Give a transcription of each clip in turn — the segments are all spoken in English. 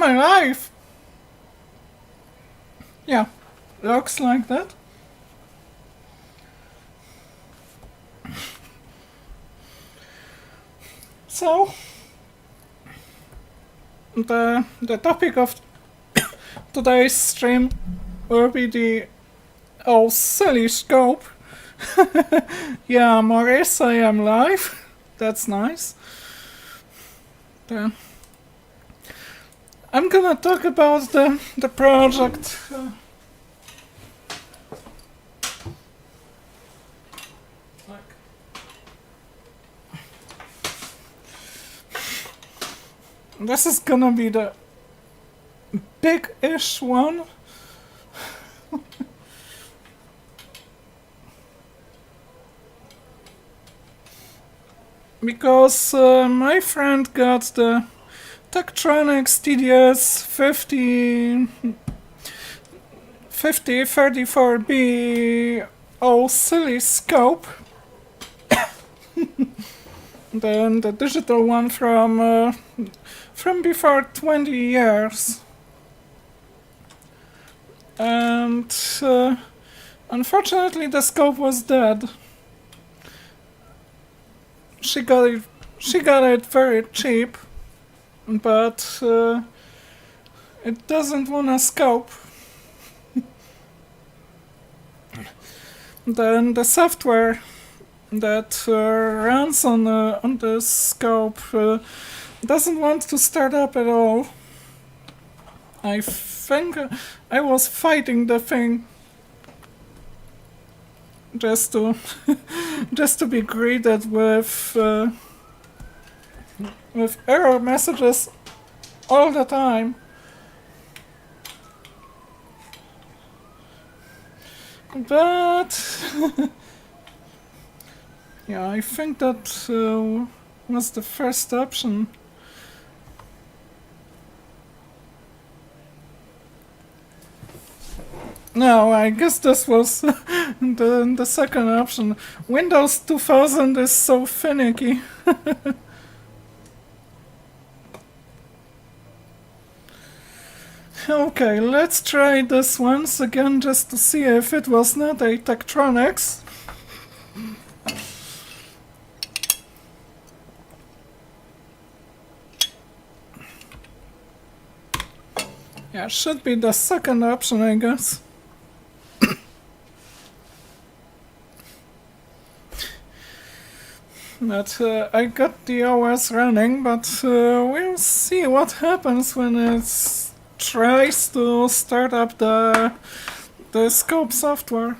I live? Yeah, looks like that. So, the topic of today's stream will be the oscilloscope. Yeah, Maurice, I am live. That's nice. I'm gonna talk about the project. This is gonna be the big-ish one. Because my friend got the Tektronix TDS 5034B oscilloscope. Then the digital one from before 20 years. And unfortunately the scope was dead. She got it very cheap, but it doesn't want a scope. Then the software that runs on the scope doesn't want to start up at all. I think I was fighting the thing just to be greeted with error messages all the time. But yeah, I think that was the first option. No, I guess this was the second option. Windows 2000 is so finicky. Okay, let's try this once again just to see if it was not a Tektronix. Yeah, should be the second option, I guess. But I got the OS running, but we'll see what happens when it tries to start up the scope software.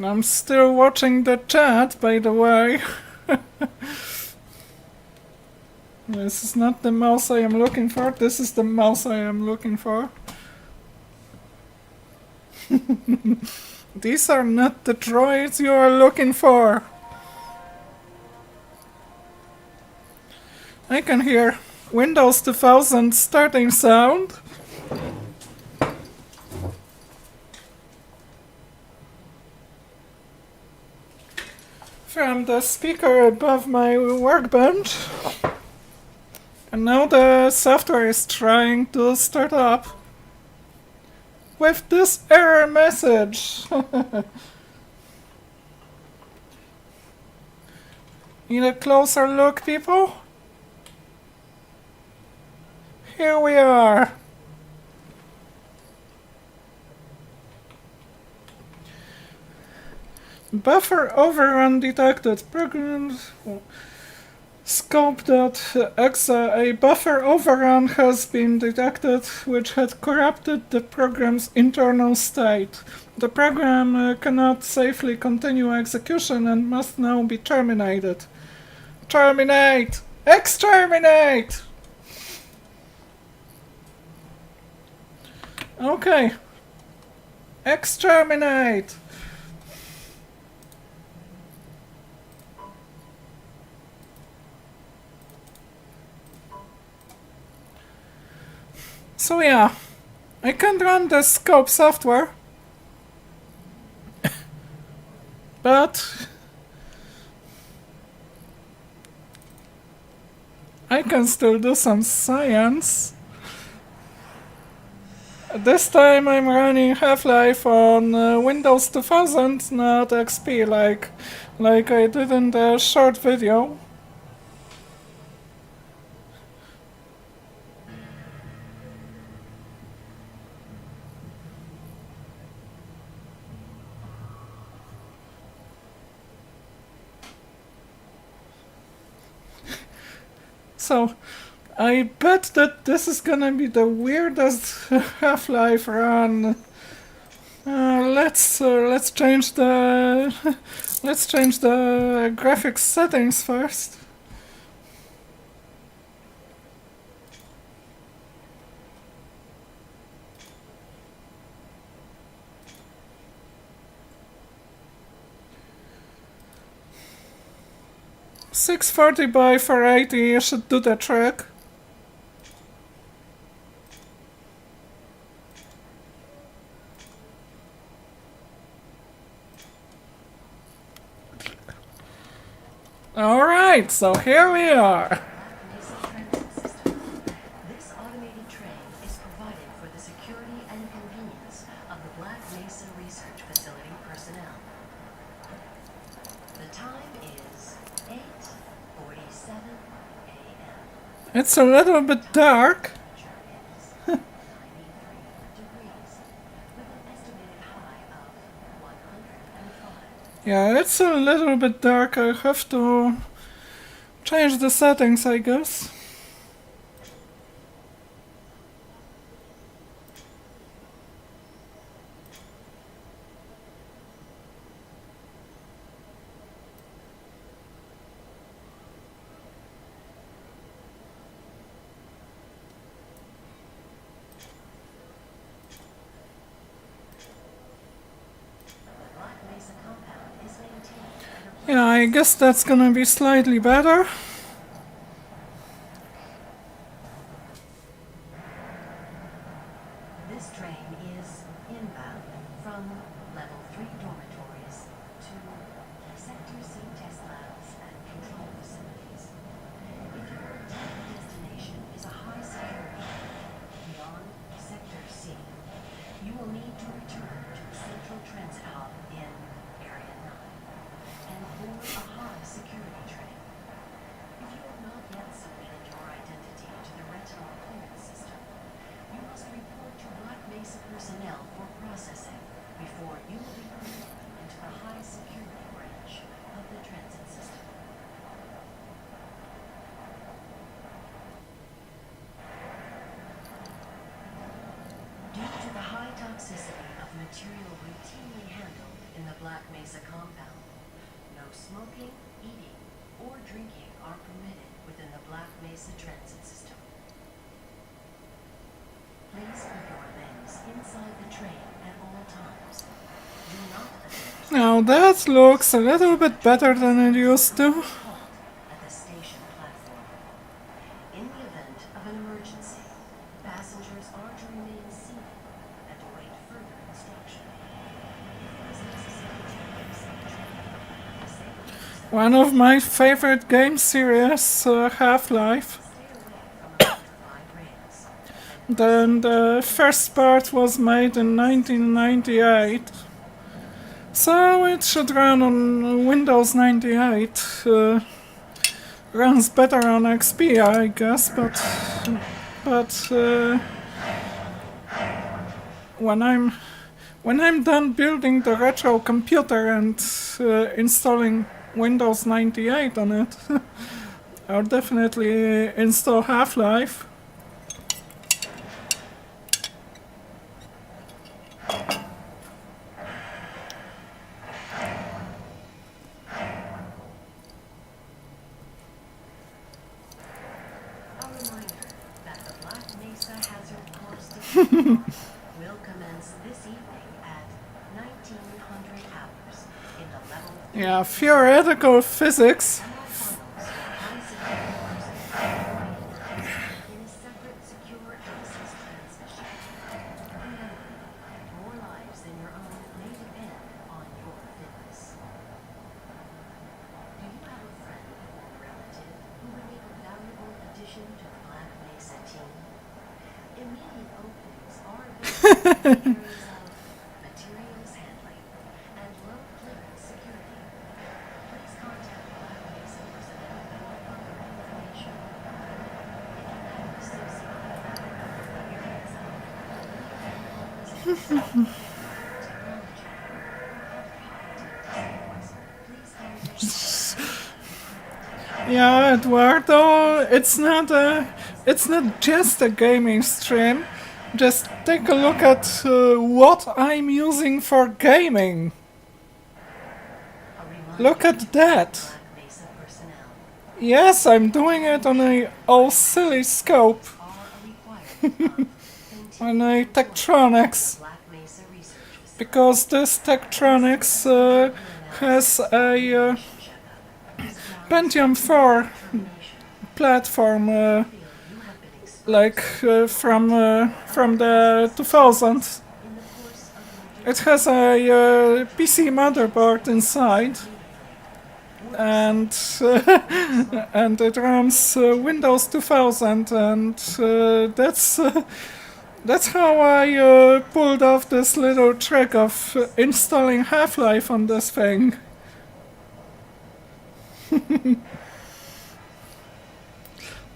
I'm still watching the chat, by the way. This is not the mouse I am looking for, this is the mouse I am looking for. These are not the droids you are looking for. I can hear Windows 2000 starting sound. From the speaker above my workbench. And now the software is trying to start up. With this error message. Need a closer look, people? Here we are. Buffer overrun detected. Programs scope.exe. A buffer overrun has been detected which had corrupted the program's internal state. The program cannot safely continue execution and must now be terminated. Terminate! Exterminate! Okay. Exterminate! So yeah, I can run the scope software, but I can still do some science. This time I'm running Half-Life on Windows 2000, not XP, like I did in the short video. So, I bet that this is gonna be the weirdest Half-Life run. Let's change the let's change the graphics settings first. $640 by $480 should do the trick. Alright, so here we are. This automated train is provided for the security and convenience of the Black Mesa Research Facility personnel. The time is 8:47 a.m. It's a little bit dark. Temperature is 93 degrees with an estimated high of 105. Yeah, it's a little bit dark. I have to change the settings, I guess. The Black Mesa compound is maintained under Yeah, I guess that's gonna be slightly better. This train is inbound from level 3 dormitories to Sector C test labs and control facilities. If your intended destination is a high security beyond Sector C, you will need to return to the Central Transit Hub in Area 9 and board a high security train. If you have not yet submitted your identity to the retinal clearance system, you must report to Black Mesa personnel for processing before you will be permitted into the high security branch of the transit system. Due to the high toxicity of material routinely handled in the Black Mesa compound, no smoking, eating, or drinking are permitted within the Black Mesa transit system. Please keep your limbs inside the train at all times. Do not attempt Now that looks a little bit better than it used to. to halt at the station platform. In the event of an emergency, passengers are to remain seated and await further instruction. If it is necessary to exit the train, disable yourself. One of my favorite game series, Half-Life. Stay away from electrified rails. Then the first part was made in 1998. So it should run on Windows 98. Runs better on XP, I guess, but when I'm done building the retro computer and installing Windows 98 on it, I'll definitely install Half-Life. A reminder that the Black Mesa Hazard Course Diploma will commence this evening at 1900 hours in the level 3 Yeah, theoretical physics. tunnels for high security personnel in a separate secure access transmission. Remember, more lives than your own may depend on your fitness. Do you have a friend or relative who would make a valuable addition Attention to the Black Mesa team. Immediate openings are available in areas of materials handling and low clearance security. Please contact Black Mesa personnel for further information. If you have an associate in areas of technology or other high-tech disciplines, please contact Yeah, Eduardo, it's not just a gaming stream. Just take a look at what I'm using for gaming. Look at that. Black Mesa personnel Yes, I'm doing it on a oscilloscope, are a requirement of on a Tektronix, Black Mesa research facility. because this Tektronix has a Pentium 4 platform, like from the 2000s. It has a PC motherboard inside, and and it runs Windows 2000, and that's how I pulled off this little trick of installing Half-Life on this thing.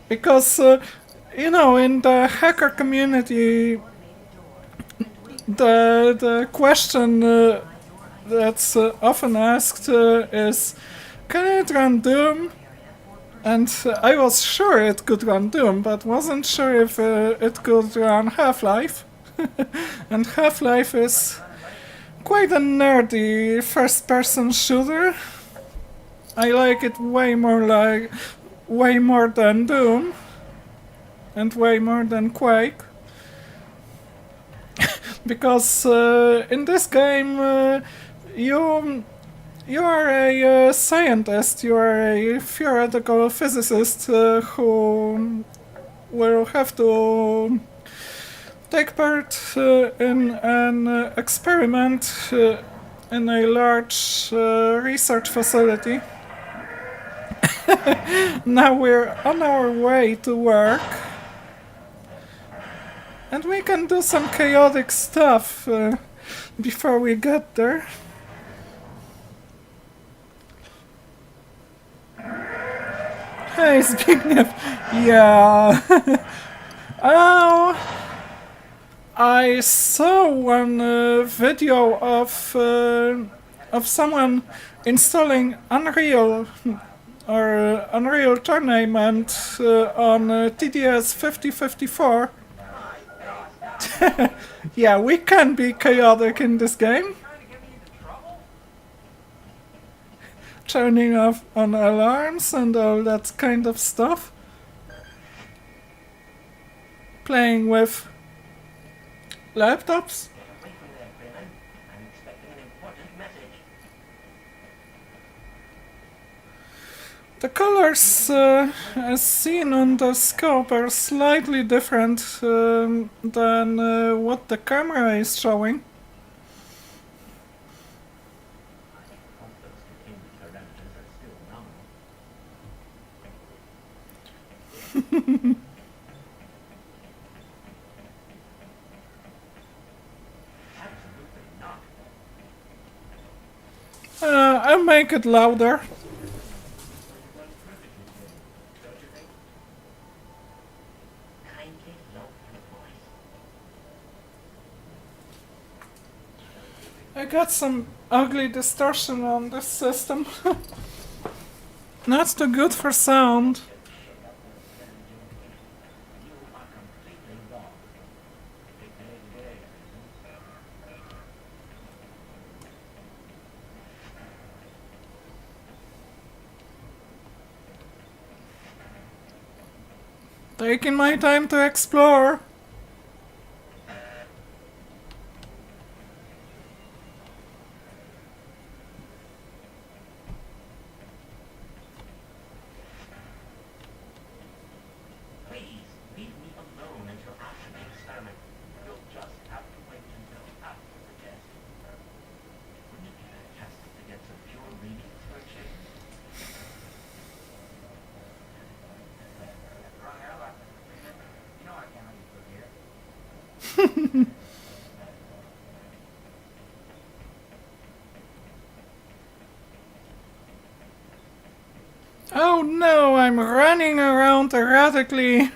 Because in the hacker community, the question that's often asked is, can it run Doom? And I was sure it could run Doom, but wasn't sure if it could run Half-Life. And Half-Life is quite a nerdy first-person shooter. I like it way more than Doom, and way more than Quake. Because in this game you are a scientist, you are a theoretical physicist who will have to take part in an experiment in a large research facility. Now we're on our way to work, and we can do some chaotic stuff before we get there. Hey, Zbigniew. Yeah. Oh, I saw one video of someone installing Unreal or Unreal Tournament on TDS 5054. Yeah, we can be chaotic in this game. Turning off on alarms and all that kind of stuff. Playing with laptops. The colors, as seen on the scope, are slightly different than what the camera is showing. I'll make it louder. I got some ugly distortion on this system. Not too good for sound. Taking my time to explore. Oh no, I'm running around erratically.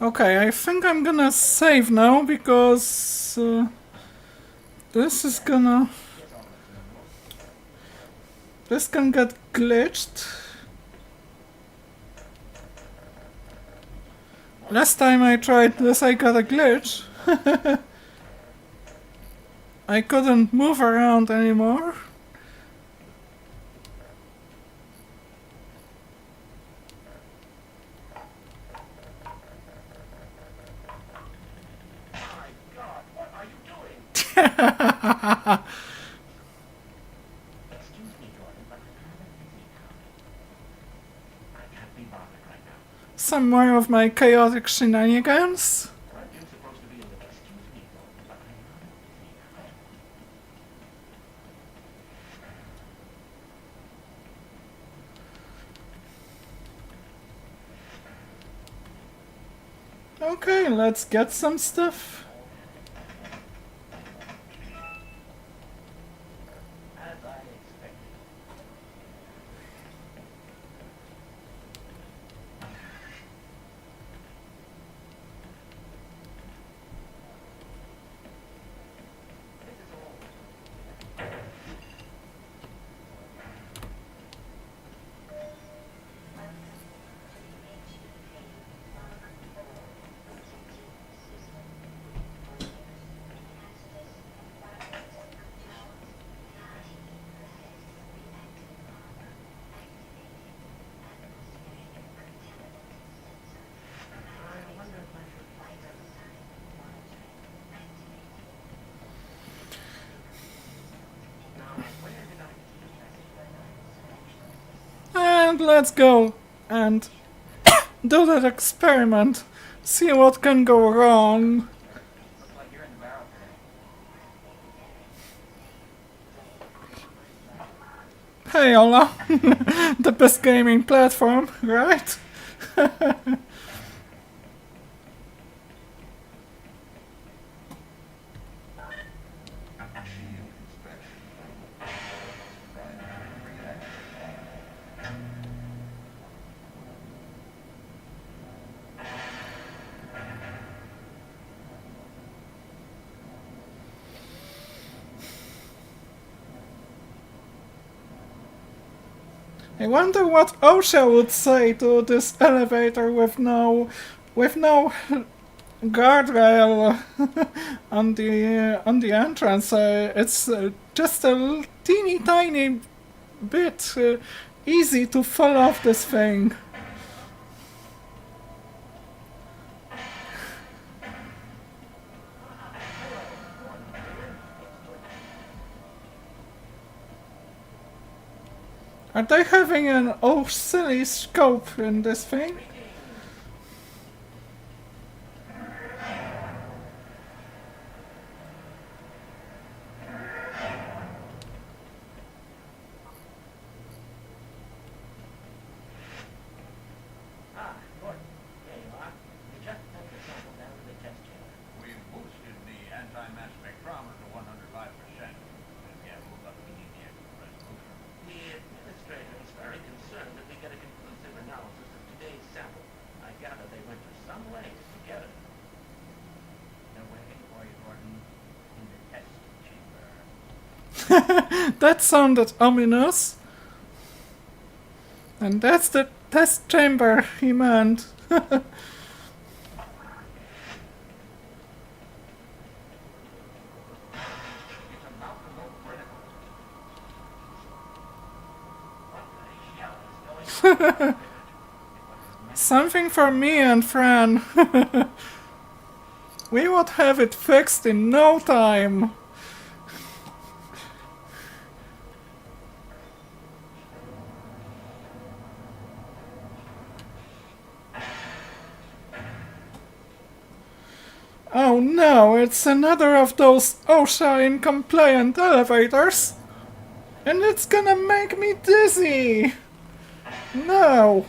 Okay, I think I'm gonna save now because this is gonna... This can get glitched. Last time I tried this I got a glitch. I couldn't move around anymore. My God, what are you doing? Excuse me, Gordon, but I'm rather busy now. I can't be bothered right now. Some more of my chaotic shenanigans. Aren't you supposed to be in the... Excuse me, Gordon, but I'm rather busy now. Okay, let's get some stuff. As I expected. This is all. I wonder if I should find out. Now, where did I keep that? And let's go and do that experiment. See what can go wrong. Looks like you're in the barrel today. Hey Ola, the best gaming platform, right? I wonder what OSHA would say to this elevator with no guardrail on the entrance. It's just a teeny tiny bit easy to fall off this thing. Are they having an oscilloscope in this thing? Ah, Gordon. There you are. You just sent the sample down to the test chamber. We've boosted the anti-mass spectrometer to 105%. And yeah, we'll up the actual resolution. The administrator is very concerned that we get a conclusive analysis of today's sample. I gather they went to some lengths to get it. They're waiting for you, Gordon, in the test chamber. That sounded ominous. And that's the test chamber he meant. It's about to go critical. What the hell is going on? Something for me and Fran. We would have it fixed in no time. Oh no, it's another of those OSHA incompliant elevators. And it's gonna make me dizzy. No.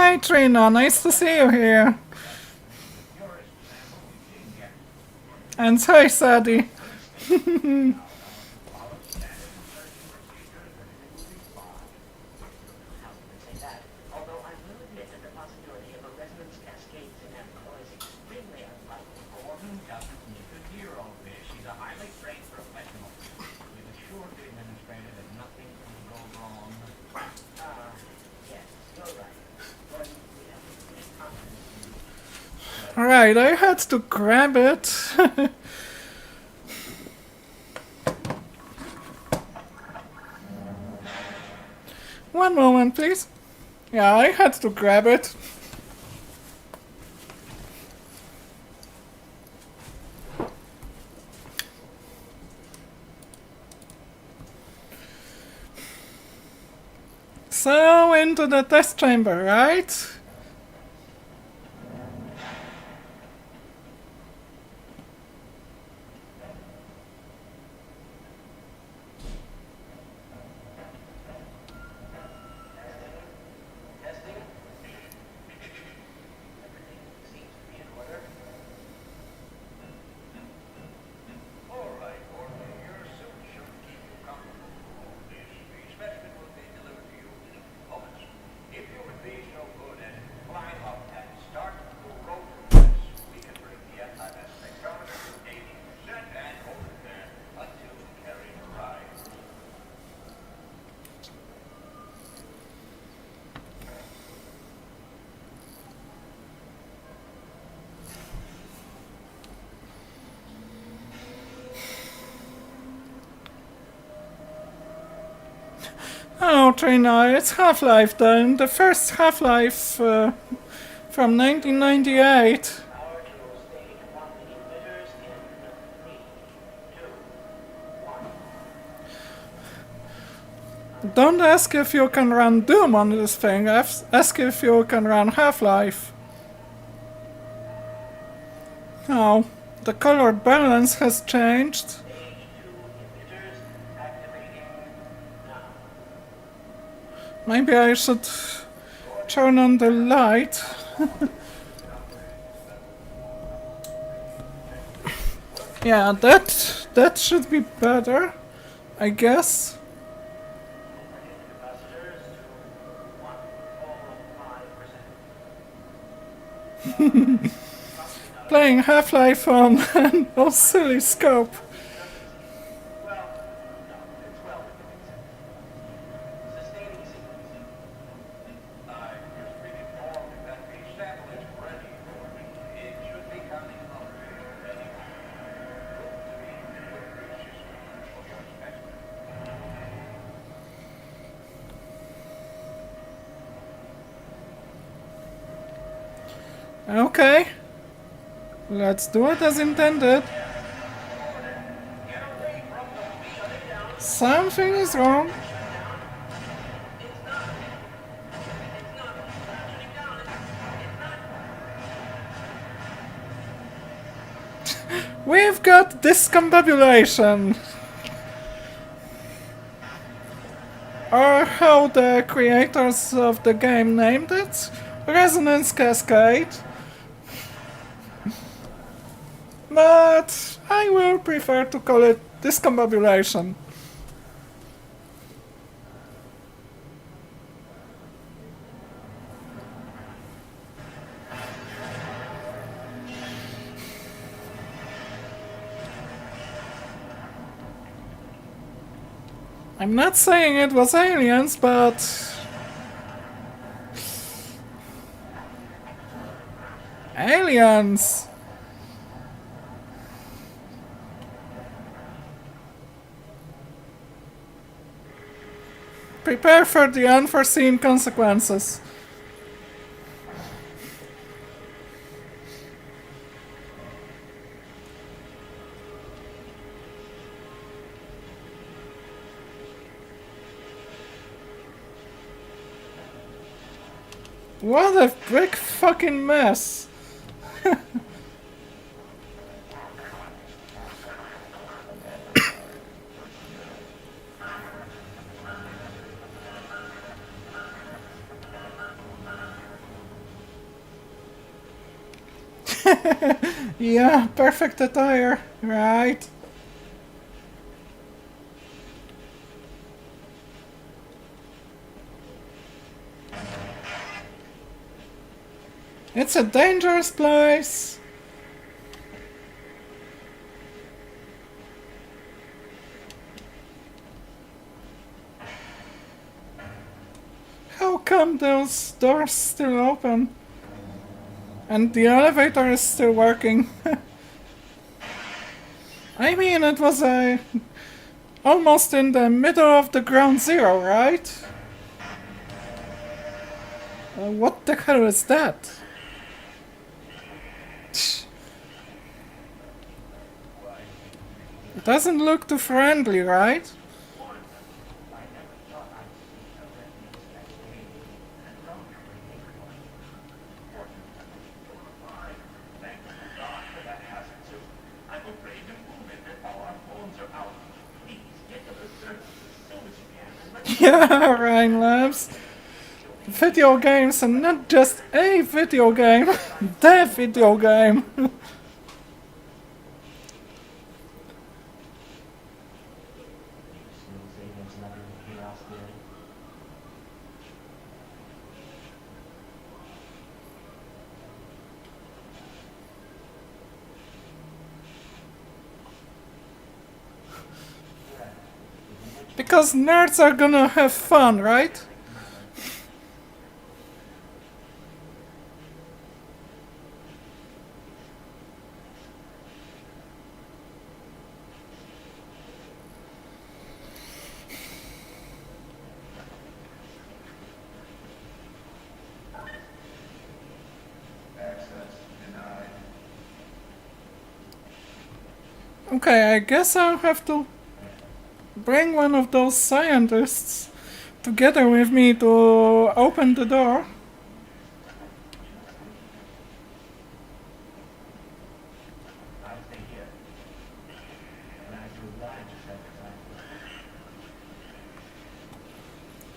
Hi Trina, nice to see you here. Purest sample we've seen yet. And hi Sadie. Follow standard insertion procedures and it will be fine. How can I say that? Although I will admit that the possibility of a resonance cascade scenario is extremely unlikely. Gordon doesn't need to hear all this. She's a highly trained professional. We've assured the administrator that nothing can go wrong. Yes, you're right. But we have complete confidence in you. Alright, I had to grab it. One moment, please. Yeah, I had to grab it. So, into the test chamber, right? Testing. Everything seems to be in order. All right, Gordon, your suit should keep you comfortable for all this. The specimen will be delivered to you in a few moments. If you would be so good and climb up and start the rotor press, we can bring the anti-mass spectrometer to 80% and hold it there until Keri arrives. Oh, Trina, it's Half-Life then. The first Half-Life from 1998. Power to stage 1 emitters in 3, 2, 1. Don't ask if you can run Doom on this thing, ask if you can run Half-Life. Oh, the color balance has changed. Stage 2 emitters activating now. Maybe I should turn on the light. Yeah, that should be better, I guess. Capacitors to 1.5%. Playing Half-Life on an oscilloscope. Well, no, it's well within acceptance. Sustaining sequence. I've just been informed that the sample is ready, Gordon. It should be coming up any moment. Look to the delivery system for your specimen. Okay. Let's do it as intended. Something is wrong. We've got discombobulation. Or how the creators of the game named it, resonance cascade. But I will prefer to call it discombobulation. I'm not saying it was aliens, but aliens. Prepare for the unforeseen consequences. What a big fucking mess. Yeah, perfect attire, right? It's a dangerous place. How come those doors still open? And the elevator is still working. I mean, it was almost in the middle of the ground zero, right? What the hell is that? It doesn't look too friendly, right? I never thought I'd see a refuge that big and lonely neighborhood. Fortunately, you're alive. Thank God for that hazard suit. I'm afraid to move it and all our phones are out. Please get to the surface as soon as you can and let Yeah, Ryan Labs. Video games, and not just a video game, the video game. Because nerds are gonna have fun, right? Okay, I guess I'll have to bring one of those scientists together with me to open the door. I'll stay here. And I do lie to satisfy.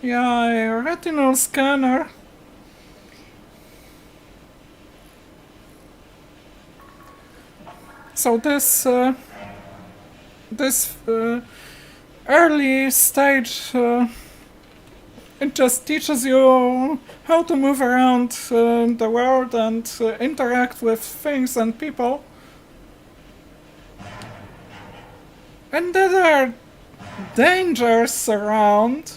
Yeah, a retinal scanner. So this early stage, it just teaches you how to move around the world and interact with things and people. And there are dangers around.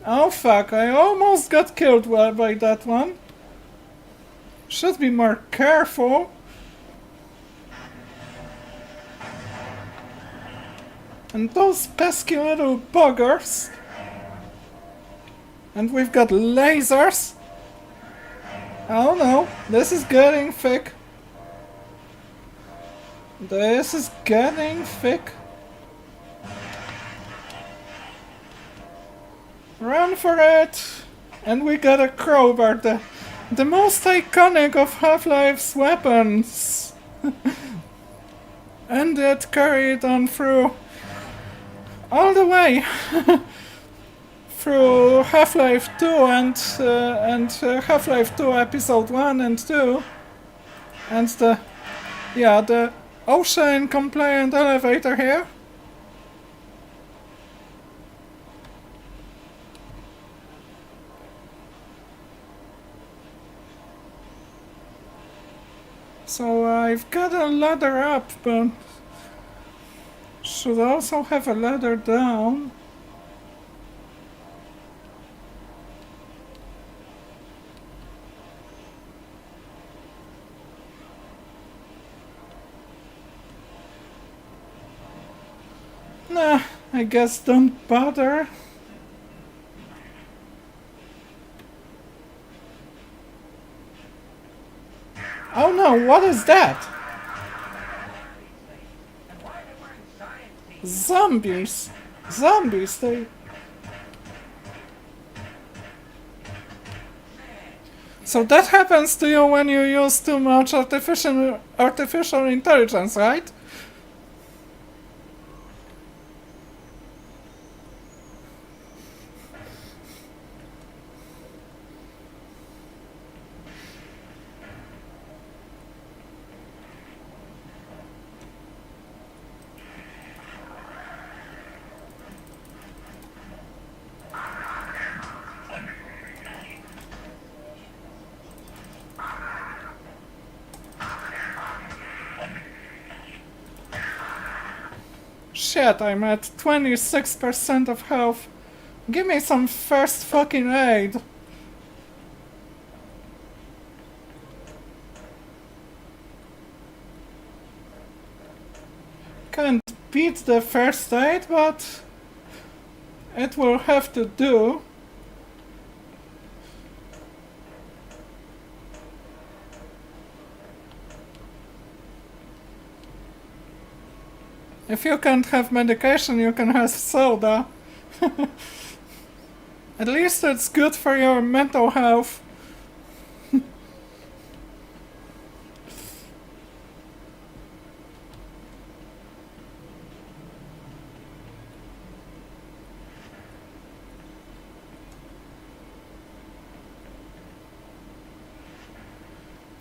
Oh fuck, I almost got killed by that one. Should be more careful. And those pesky little buggers. And we've got lasers. Oh no, this is getting thick. This is getting thick. Run for it! And we got a crowbar, the most iconic of Half-Life's weapons. And it carried on through all the way through Half-Life 2 and Half-Life 2 Episode 1 and 2. And the ocean compliant elevator here. So I've got a ladder up, but should also have a ladder down. Nah, I guess don't bother. Oh no, what is that? Zombies! Zombies, they... So that happens to you when you use too much artificial intelligence, right? shit, I'm at 26% of health. Give me some first fucking aid. Can't beat the first aid, but it will have to do. If you can't have medication, you can have soda. At least it's good for your mental health.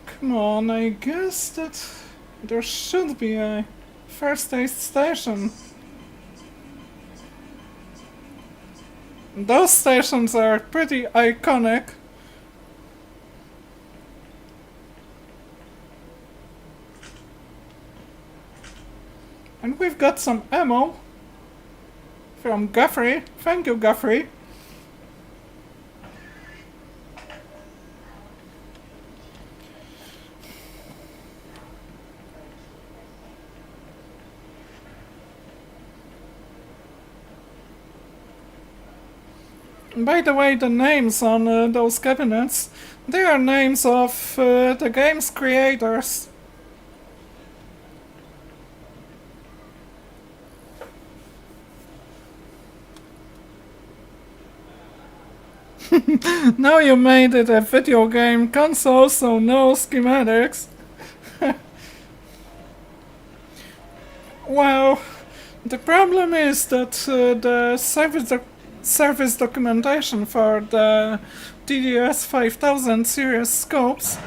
Come on, I guess that there should be a first aid station. Those stations are pretty iconic. And we've got some ammo from Guthrie. Thank you, Guthrie. By the way, the names on those cabinets, they are names of the game's creators. Now you made it a video game console, so no schematics. Well, the problem is that the service documentation for the DDS 5000 series scopes,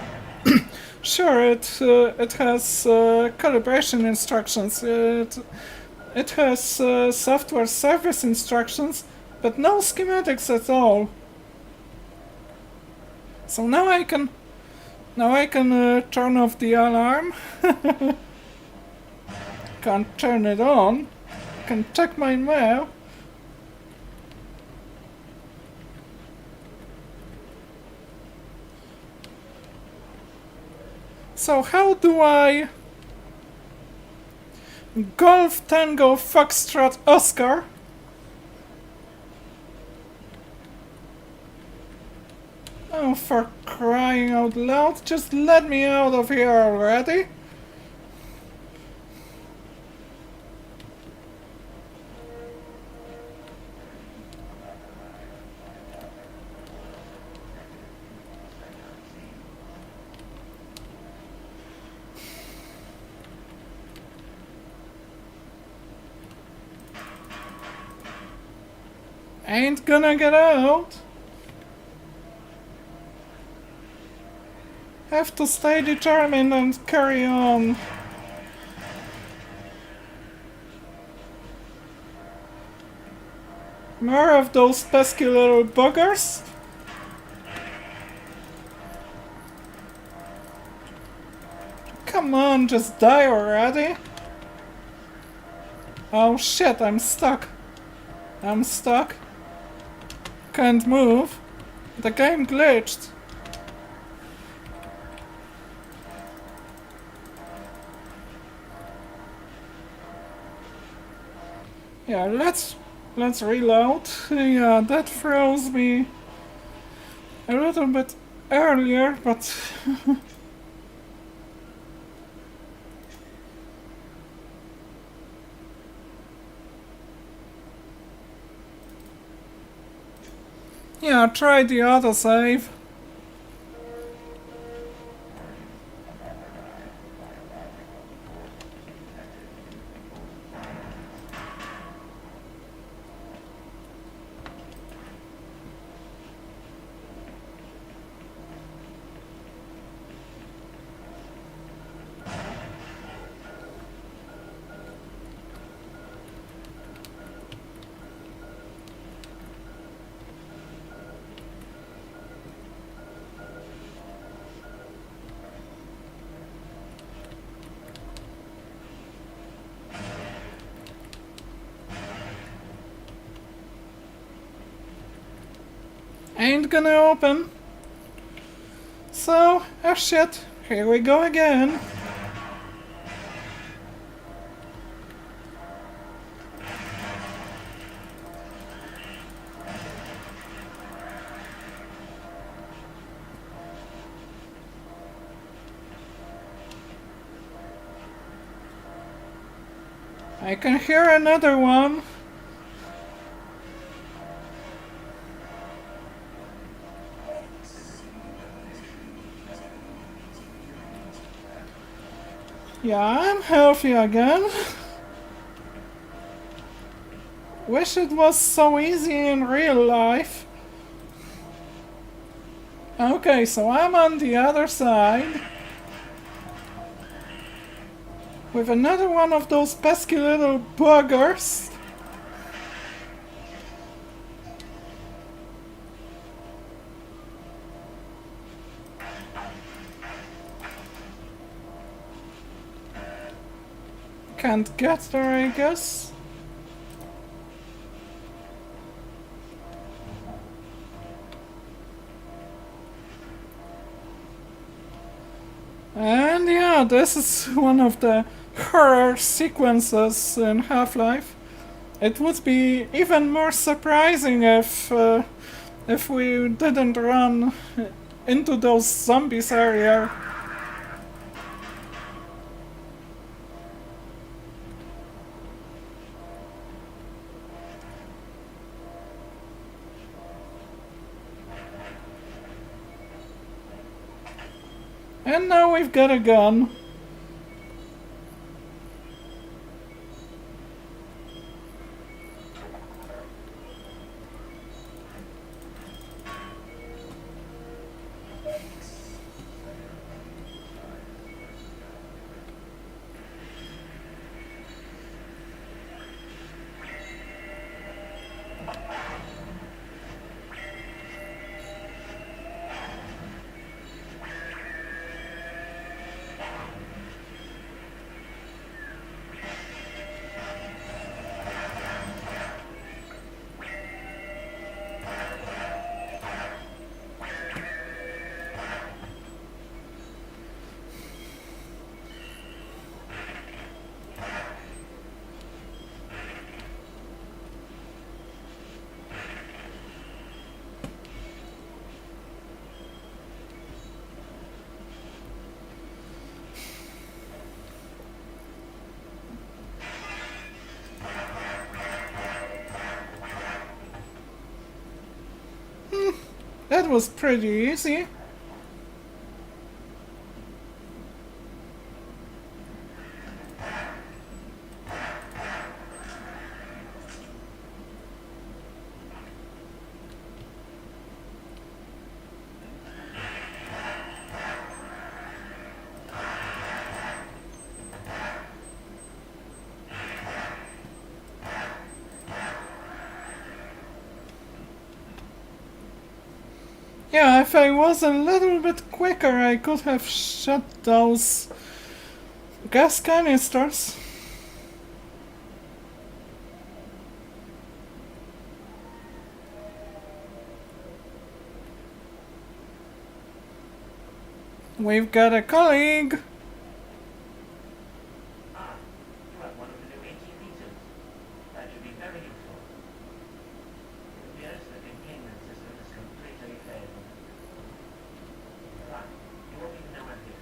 sure, it has calibration instructions, it has software service instructions, but no schematics at all. So now I can turn off the alarm. Can't turn it on. Can check my mail. So how do I Golf Tango Foxtrot Oscar? Oh, for crying out loud, just let me out of here already. Ain't gonna get out. Have to stay determined and carry on. More of those pesky little buggers. Come on, just die already. Oh shit, I'm stuck. I'm stuck. Can't move. The game glitched. Yeah, let's reload. Yeah, that froze me a little bit earlier, but yeah, try the autosave. ain't gonna open. So, oh shit, here we go again. I can hear another one. Yeah, I'm healthy again. Wish it was so easy in real life. Okay, so I'm on the other side. With another one of those pesky little buggers. Can't get there, I guess. And yeah, this is one of the horror sequences in Half-Life. It would be even more surprising if we didn't run into those zombies earlier. And now we've got a gun. That was pretty easy. Yeah, if I was a little bit quicker, I could have shot those gas canisters. We've got a colleague. Ah, you have one of the new AT meters. That should be very useful. It appears the containment system is completely failed. Fran, you won't even know I'm here.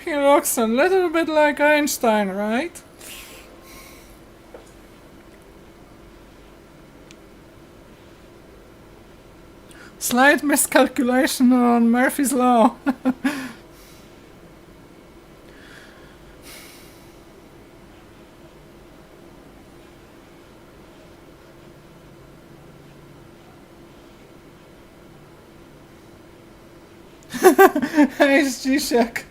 He looks a little bit like Einstein, right? Slight miscalculation on Murphy's Law. Hey, Zizek.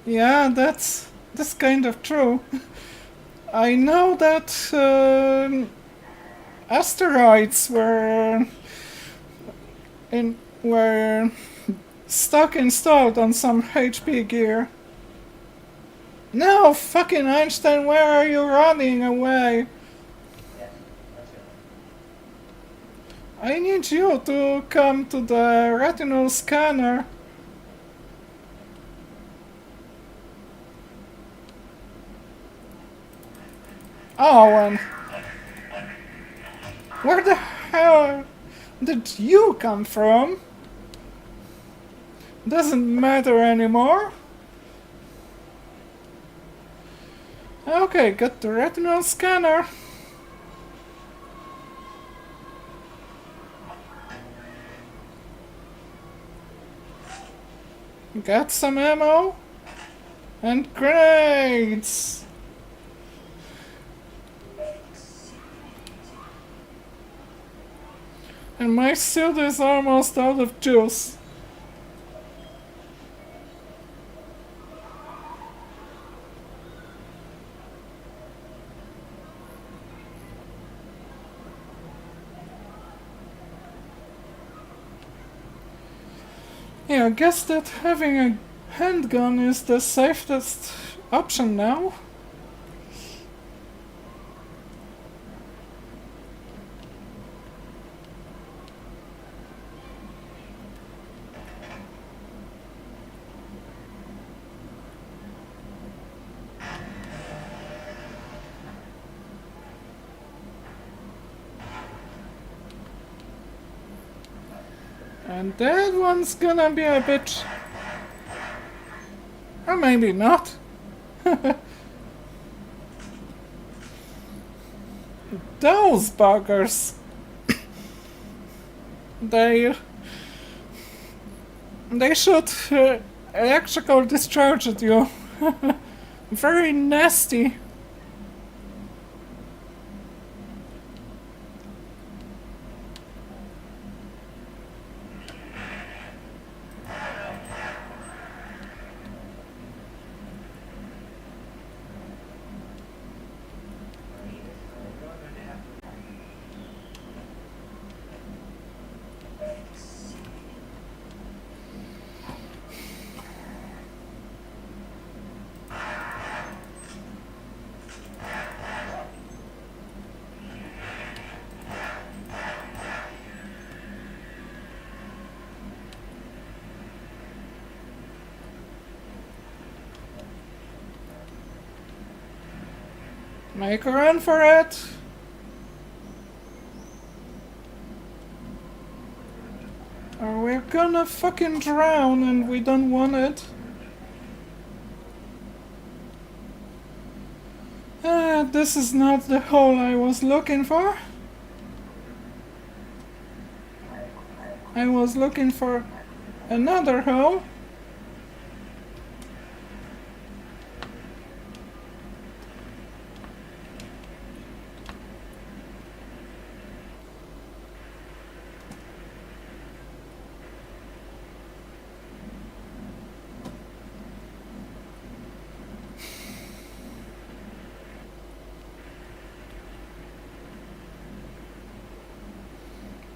Yeah, that's kind of true. I know that asteroids were stock installed on some HP gear. No, fucking Einstein, where are you running away? Yes, let's go. I need you to come to the retinal scanner. Oh, and where the hell did you come from? Doesn't matter anymore. Okay, got the retinal scanner. Got some ammo and grenades. And my suit is almost out of juice. Yeah, I guess that having a handgun is the safest option now. And that one's gonna be a bit... Or maybe not. Those buggers! They shoot electrical discharge at you. Very nasty. Make a run for it! Or we're gonna fucking drown and we don't want it. This is not the hole I was looking for. I was looking for another hole.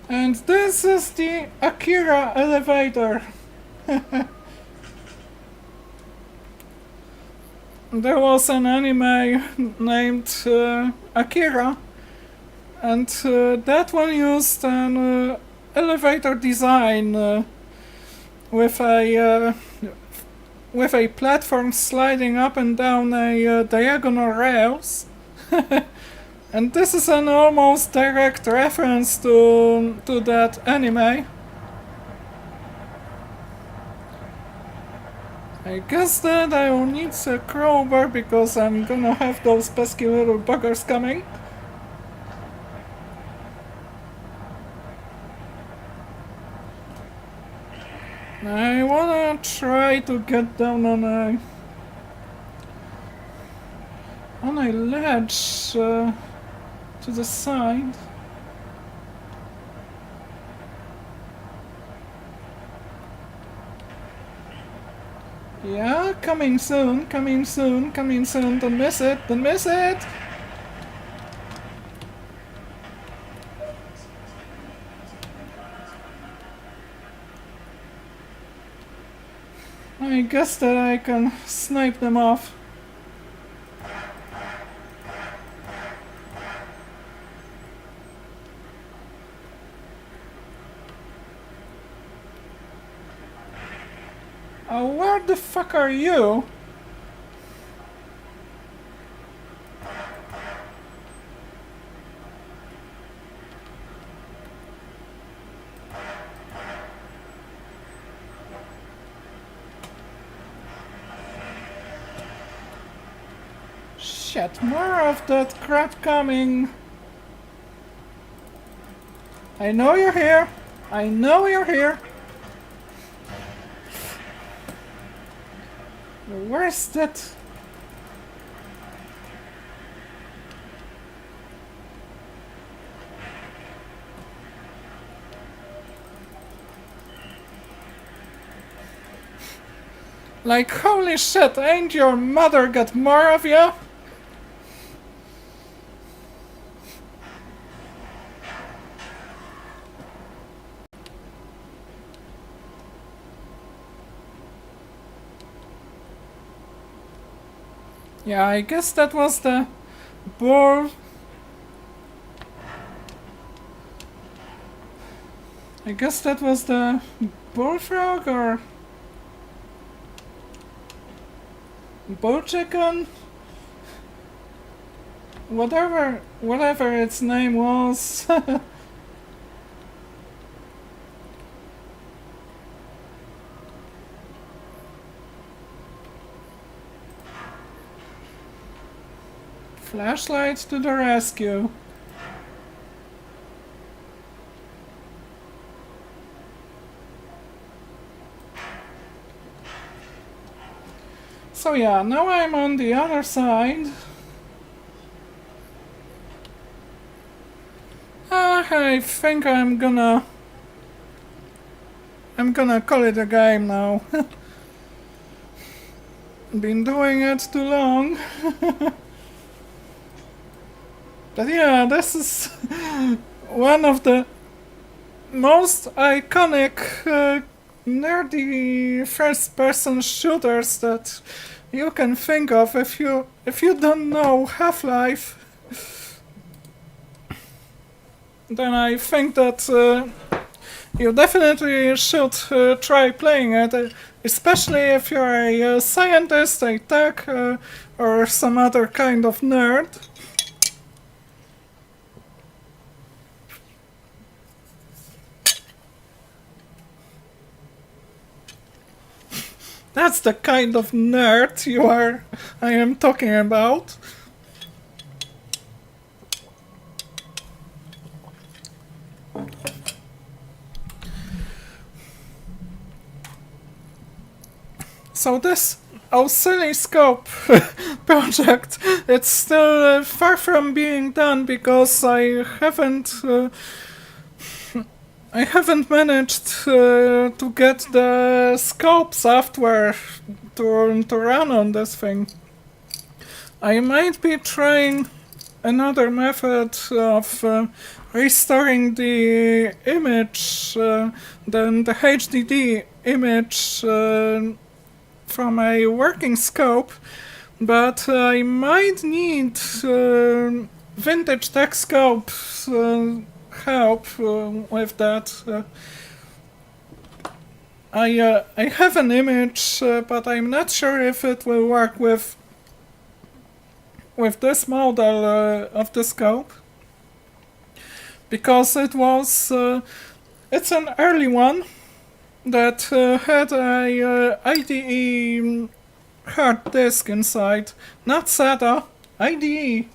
And this is the Akira elevator. There was an anime named Akira, and that one used an elevator design with a platform sliding up and down a diagonal rails. And this is an almost direct reference to that anime. I guess that I will need a crowbar because I'm gonna have those pesky little buggers coming. I wanna try to get down on a ledge to the side. Yeah, coming soon, coming soon, coming soon. Don't miss it, don't miss it! I guess that I can snipe them off. Where the fuck are you? Shit, more of that crap coming. I know you're here. I know you're here. Where's that? Like, holy shit, ain't your mother got more of you? Yeah, I guess that was the bull. I guess that was the bullfrog or bull chicken? Whatever its name was. Flashlight to the rescue. So yeah, now I'm on the other side. I think I'm gonna call it a game now. Been doing it too long. But yeah, this is one of the most iconic nerdy first-person shooters that you can think of if you don't know Half-Life. Then I think that you definitely should try playing it, especially if you're a scientist, a tech, or some other kind of nerd. That's the kind of nerd I am talking about. So this oscilloscope project, it's still far from being done because I haven't managed to get the scope software to run on this thing. I might be trying another method of restoring the image, the HDD image from a working scope, but I might need vintage tech scope help with that. I have an image, but I'm not sure if it will work with this model of the scope, because it's an early one that had a IDE hard disk inside, not SATA, IDE.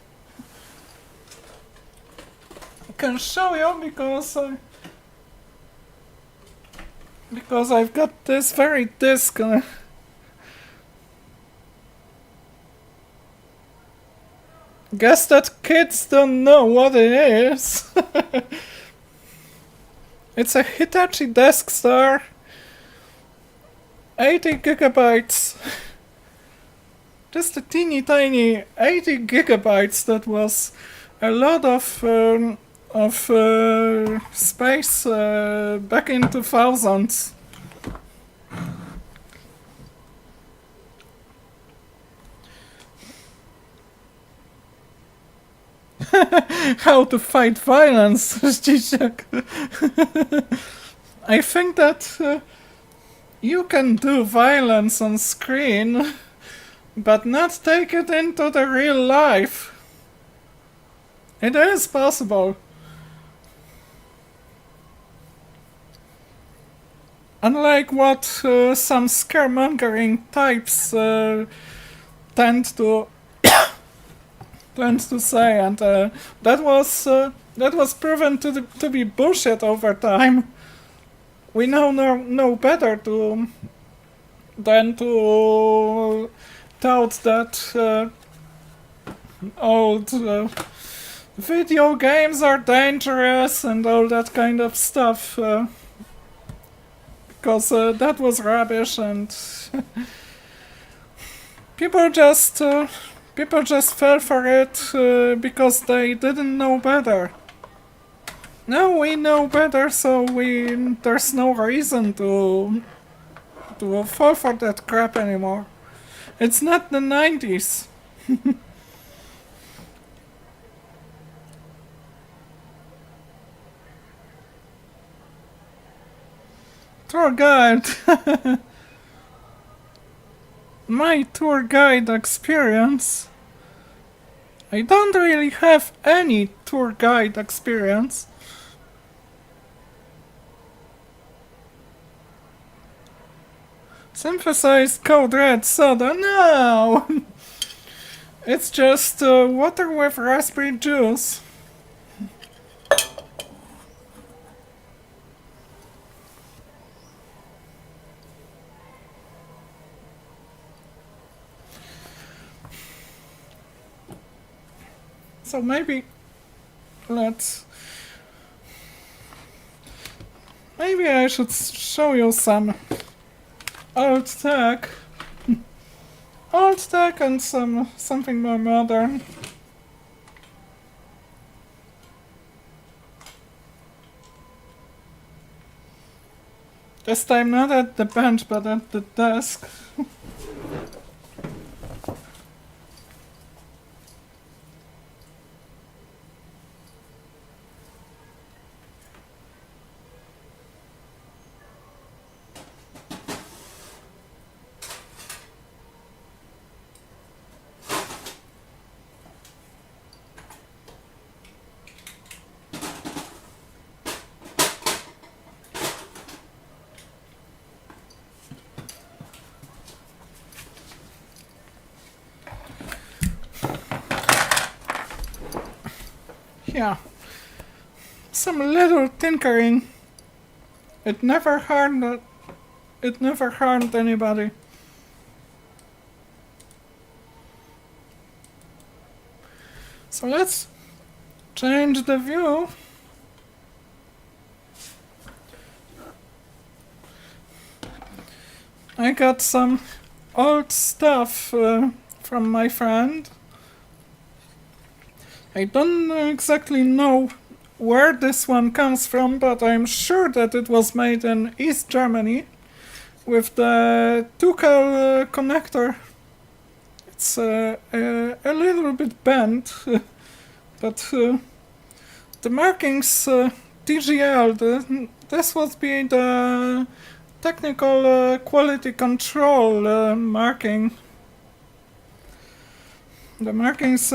I can show you because I've got this very disk. Guess that kids don't know what it is. It's a Hitachi Desk Star. 80 gigabytes. Just a teeny tiny 80 gigabytes. That was a lot of space back in 2000s. How to fight violence, Zizek. I think that You can do violence on screen, but not take it into the real life. It is possible. Unlike what some scaremongering types tend to say, and that was proven to be bullshit over time. We now know better than to doubt that old video games are dangerous and all that kind of stuff, because that was rubbish, and people just fell for it because they didn't know better. Now we know better, so there's no reason to fall for that crap anymore. It's not the 90s. Tour guide. My tour guide experience. I don't really have any tour guide experience. Synthesized code red soda. No! It's just water with raspberry juice. So maybe maybe I should show you some old tech. Old tech and something more modern. This time not at the bench, but at the desk. Yeah, some little tinkering. It never harmed anybody. So let's change the view. I got some old stuff from my friend. I don't exactly know where this one comes from, but I'm sure that it was made in East Germany with the Tuchel connector. It's a little bit bent, but the markings TGL, this would be the technical quality control marking. The markings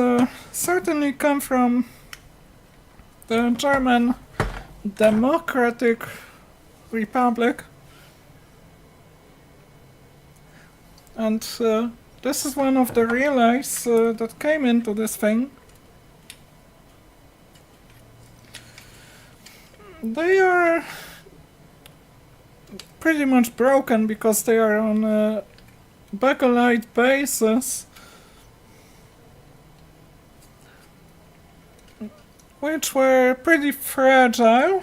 certainly come from the German Democratic Republic, and this is one of the relays that came into this thing. They are pretty much broken because they are on a bakelite basis, which were pretty fragile.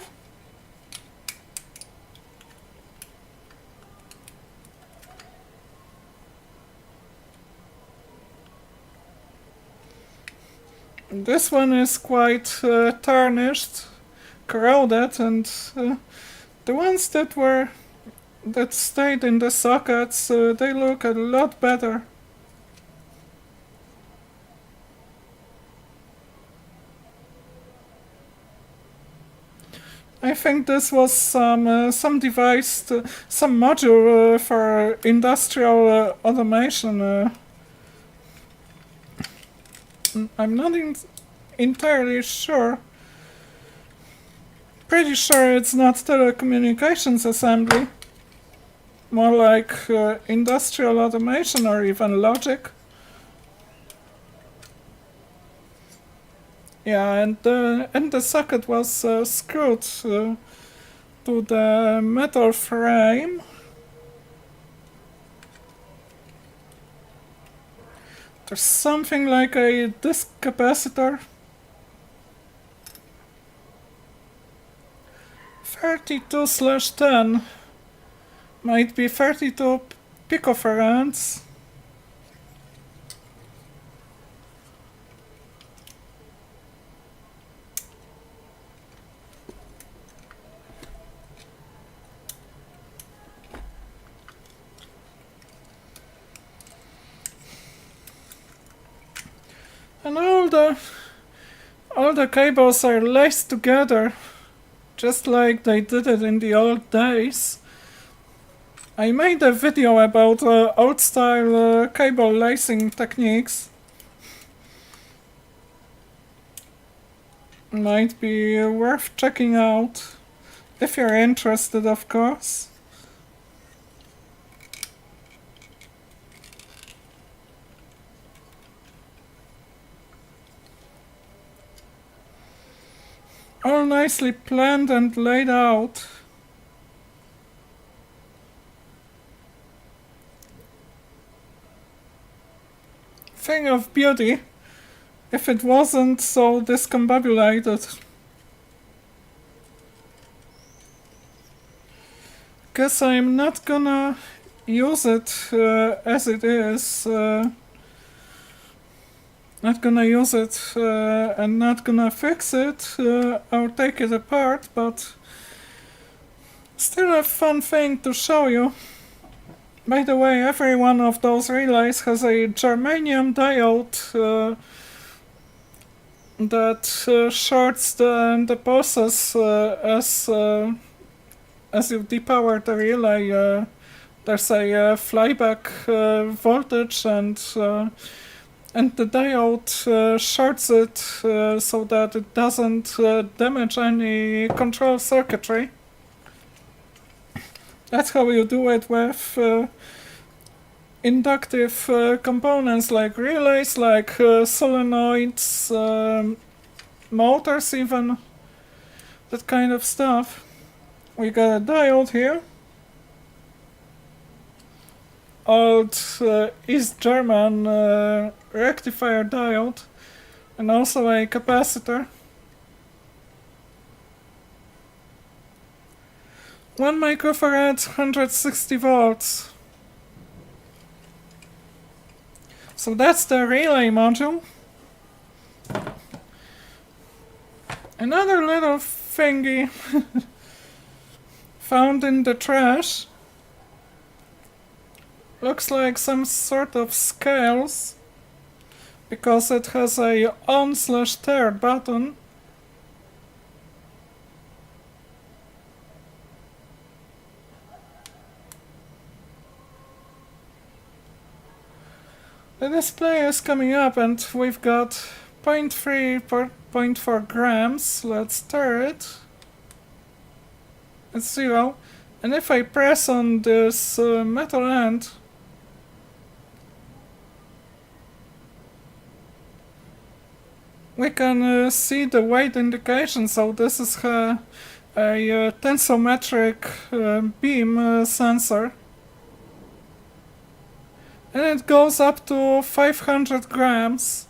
This one is quite tarnished, corroded, and the ones that stayed in the sockets, they look a lot better. I think this was some device, some module for industrial automation. I'm not entirely sure. Pretty sure it's not telecommunications assembly. More like industrial automation or even logic. Yeah, and the socket was screwed to the metal frame. There's something like a disk capacitor. 32/10 might be 32 picofarads. And all the cables are laced together, just like they did it in the old days. I made a video about old style cable lacing techniques. Might be worth checking out, if you're interested, of course. All nicely planned and laid out. Thing of beauty, if it wasn't so discombobulated. Guess I'm not gonna use it as it is. Not gonna use it and not gonna fix it or take it apart, but still a fun thing to show you. By the way, every one of those relays has a germanium diode that shorts the process as you depower the relay. There's a flyback voltage and the diode shorts it so that it doesn't damage any control circuitry. That's how you do it with inductive components like relays, like solenoids, motors even, that kind of stuff. We got a diode here. Old East German rectifier diode, and also a capacitor. 1 microfarad, 160 volts. So that's the relay module. Another little thingy found in the trash. Looks like some sort of scales, because it has a on/tear button. The display is coming up and we've got 0.3 per 0.4 grams. Let's stir it. It's 0. And if I press on this metal end, we can see the weight indication. So this is a tensometric beam sensor. And it goes up to 500 grams.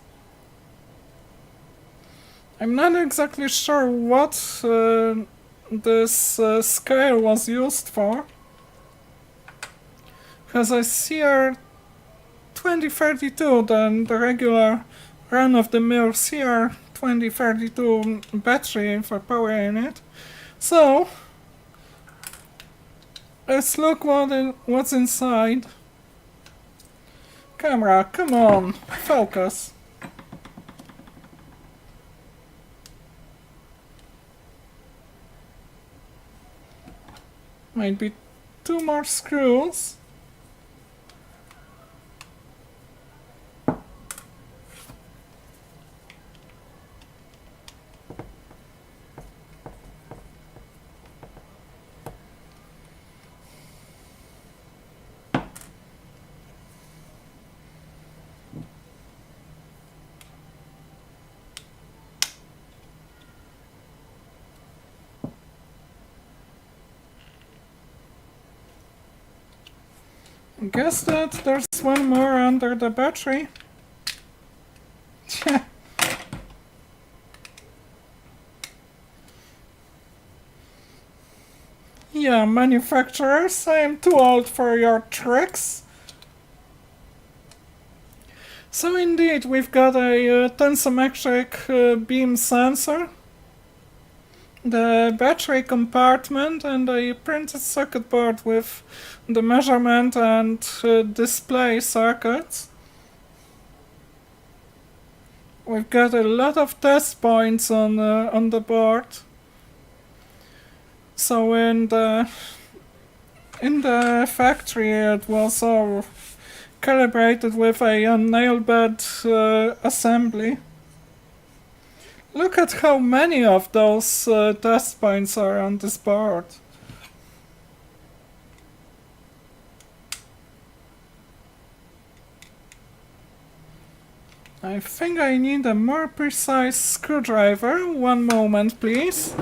I'm not exactly sure what this scale was used for. Has a CR2032, then the regular run-of-the-mill CR2032 battery for power in it. So let's look what's inside. Camera, come on, focus. Might be 2 more screws. Guess that there's one more under the battery. Yeah, manufacturers, I am too old for your tricks. So indeed, we've got a tensometric beam sensor, the battery compartment, and a printed circuit board with the measurement and display circuits. We've got a lot of test points on the board. So in the factory it was all calibrated with a nail bed assembly. Look at how many of those test points are on this board. I think I need a more precise screwdriver. One moment, please.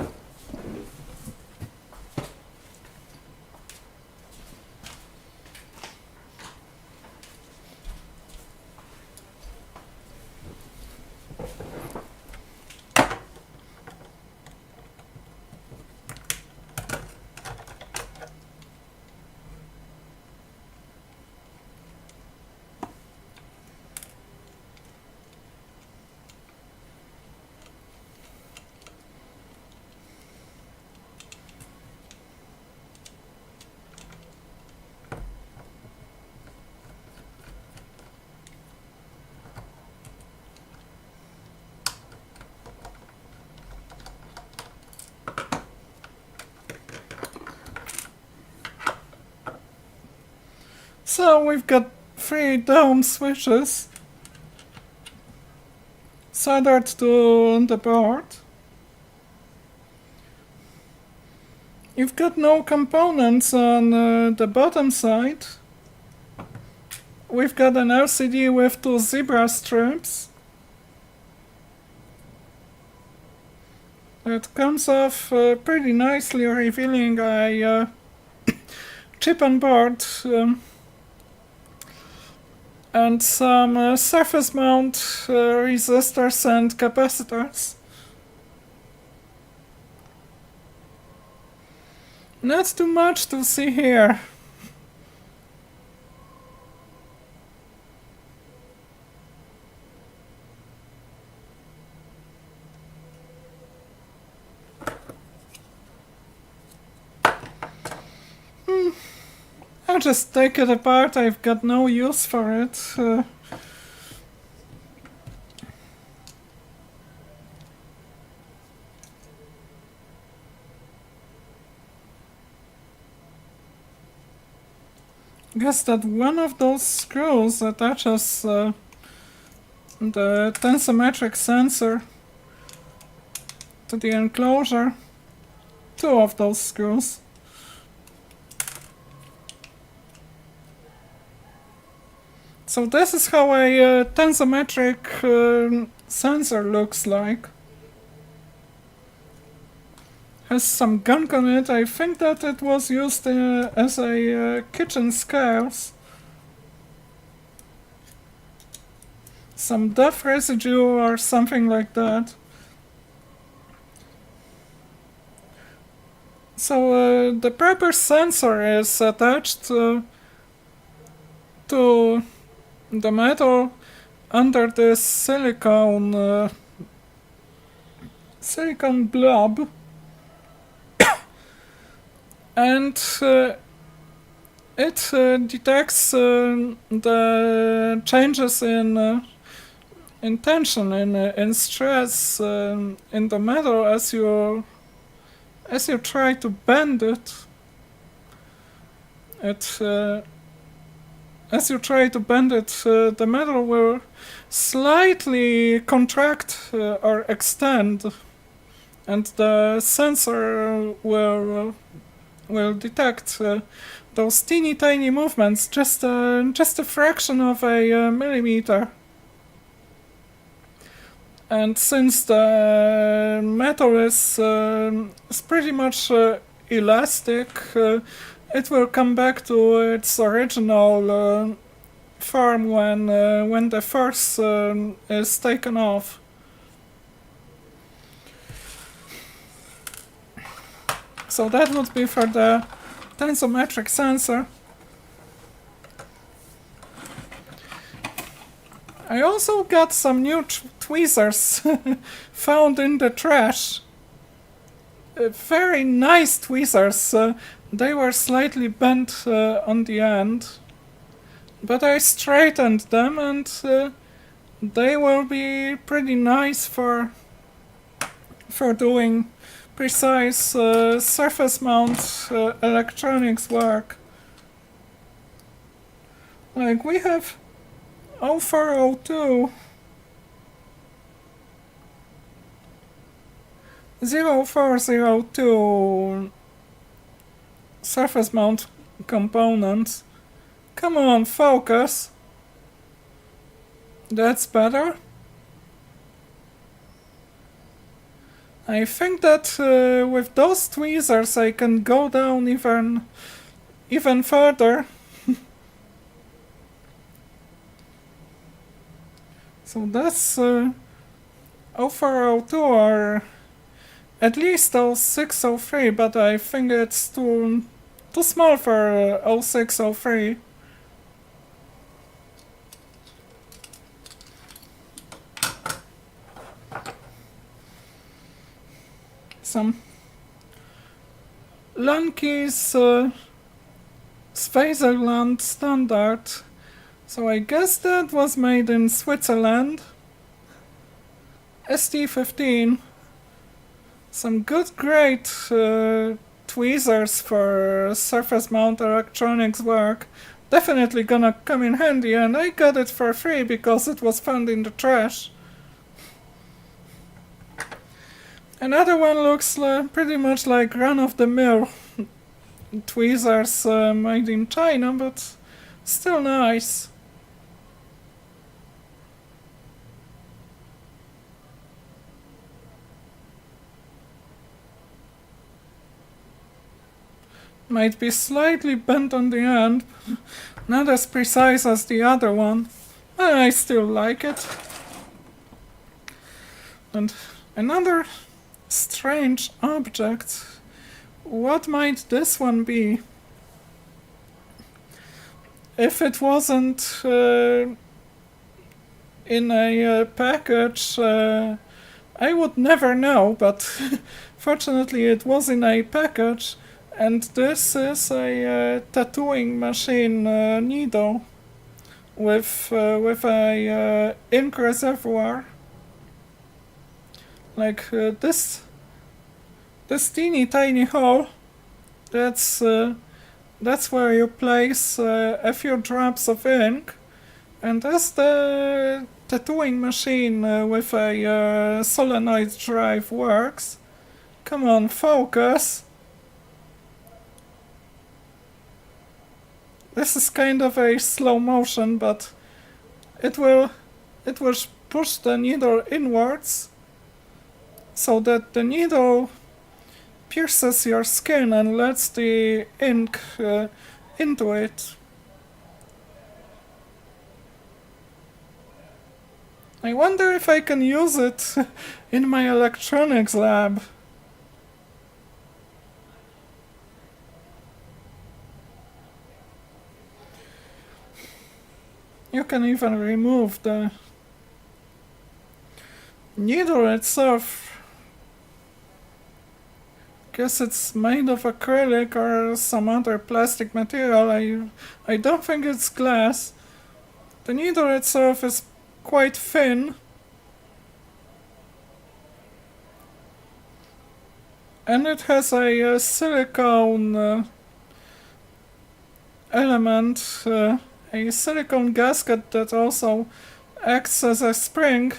So we've got 3 dome switches soldered to the board. You've got no components on the bottom side. We've got an LCD with 2 zebra strips. It comes off pretty nicely, revealing a chip on board and some surface mount resistors and capacitors. Not too much to see here. I'll just take it apart, I've got no use for it. Guess that one of those screws attaches the tensometric sensor to the enclosure. 2 of those screws. So this is how a tensometric sensor looks like. Has some gunk on it. I think that it was used as a kitchen scales. Some duff residue or something like that. So the proper sensor is attached to the metal under this silicone blob, and it detects the changes in tension, in stress in the metal as you try to bend it. as you try to bend it, the metal will slightly contract or extend, and the sensor will detect those teeny tiny movements, just a fraction of a millimeter. And since the metal is pretty much elastic, it will come back to its original form when the force is taken off. So that would be for the tensometric sensor. I also got some new tweezers found in the trash. Very nice tweezers. They were slightly bent on the end, but I straightened them, and they will be pretty nice for doing precise surface mount electronics work. Like we have 0402 0402 surface mount components. Come on, focus. That's better. I think that with those tweezers I can go down even further. So that's 0402 or at least 0603, but I think it's too small for 0603. Some Lanke's Switzerland standard. So I guess that was made in Switzerland. ST15. Some good, great tweezers for surface mount electronics work. Definitely gonna come in handy, and I got it for free because it was found in the trash. Another one looks pretty much like run-of-the-mill tweezers made in China, but still nice. Might be slightly bent on the end, not as precise as the other one, but I still like it. And another strange object. What might this one be? If it wasn't in a package, I would never know, but fortunately it was in a package, and this is a tattooing machine needle with a ink reservoir. Like this teeny tiny hole, that's where you place a few drops of ink, and as the tattooing machine with a solenoid drive works, come on, focus. This is kind of a slow motion, but it will push the needle inwards, so that the needle pierces your skin and lets the ink into it. I wonder if I can use it in my electronics lab. You can even remove the needle itself. Guess it's made of acrylic or some other plastic material. I don't think it's glass. The needle itself is quite thin, and it has a silicone element, a silicone gasket that also acts as a spring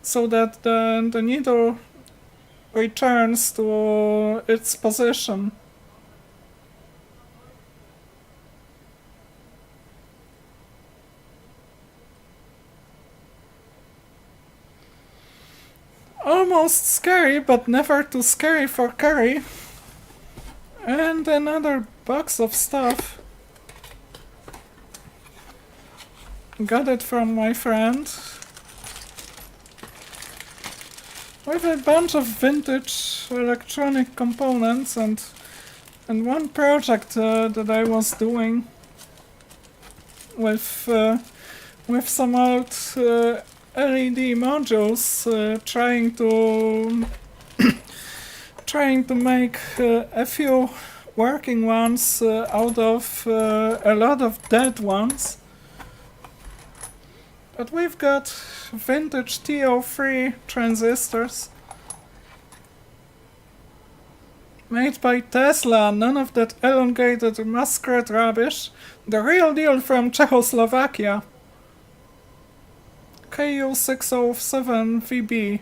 so that the needle returns to its position. Almost scary, but never too scary for Keri. And another box of stuff. Got it from my friend. With a bunch of vintage electronic components and one project that I was doing with some old LED modules, trying to make a few working ones out of a lot of dead ones. But we've got vintage TO3 transistors made by Tesla, none of that elongated muskrat rubbish. The real deal from Czechoslovakia. KU607VB.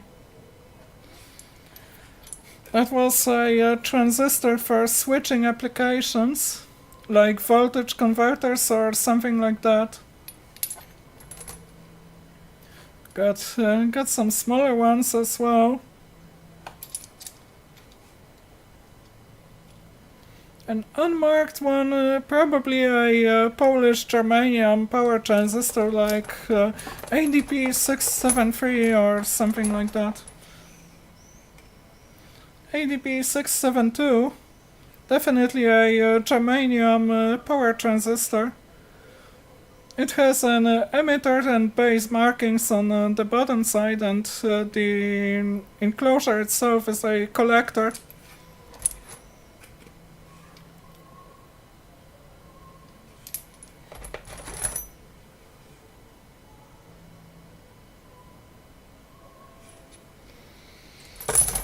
That was a transistor for switching applications, like voltage converters or something like that. Got some smaller ones as well. An unmarked one, probably a Polish germanium power transistor like ADP673 or something like that. ADP672, definitely a germanium power transistor. It has an emitter and base markings on the bottom side, and the enclosure itself is a collector.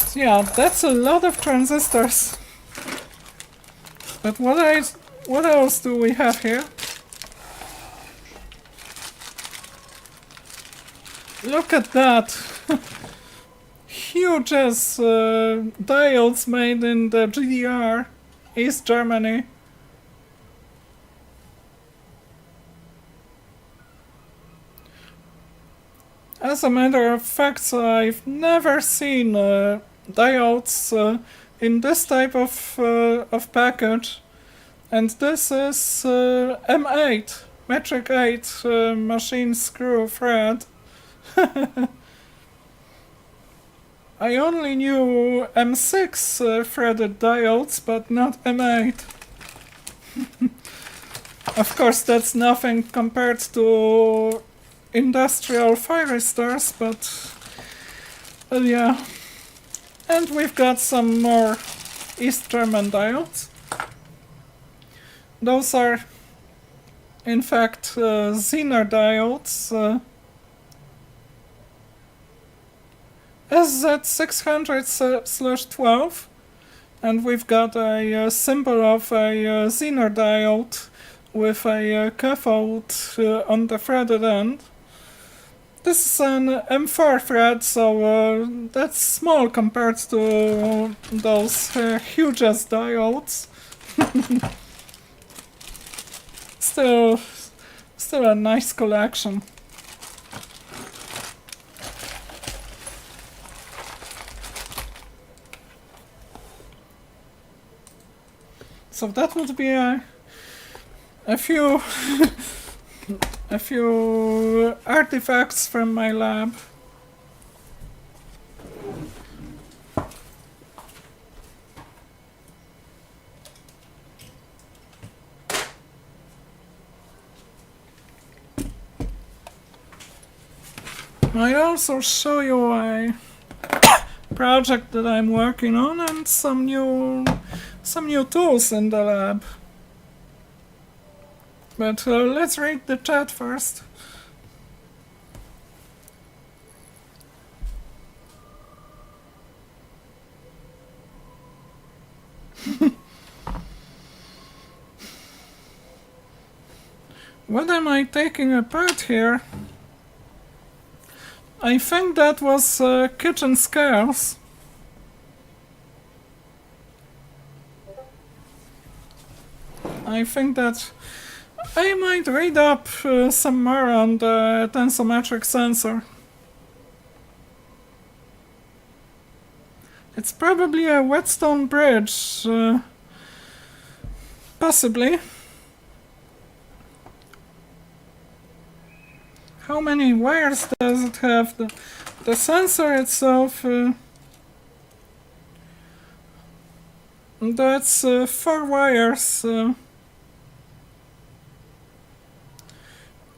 So yeah, that's a lot of transistors. But what else do we have here? Look at that! Huge as diodes made in the GDR, East Germany. As a matter of fact, I've never seen diodes in this type of package, and this is M8, metric 8 machine screw thread. I only knew M6 threaded diodes, but not M8. Of course, that's nothing compared to industrial thyristors, but yeah. And we've got some more East German diodes. Those are, in fact, Zener diodes. SZ600/12, and we've got a symbol of a Zener diode with a cathode on the threaded end. This is an M4 thread, so that's small compared to those huge ass diodes. Still a nice collection. So that would be a few a few artifacts from my lab. I also show you a project that I'm working on and some new tools in the lab. But let's read the chat first. What am I taking apart here? I think that was kitchen scares. I think that I might read up some more on the tensometric sensor. It's probably a whetstone bridge, possibly. How many wires does it have? The sensor itself, that's 4 wires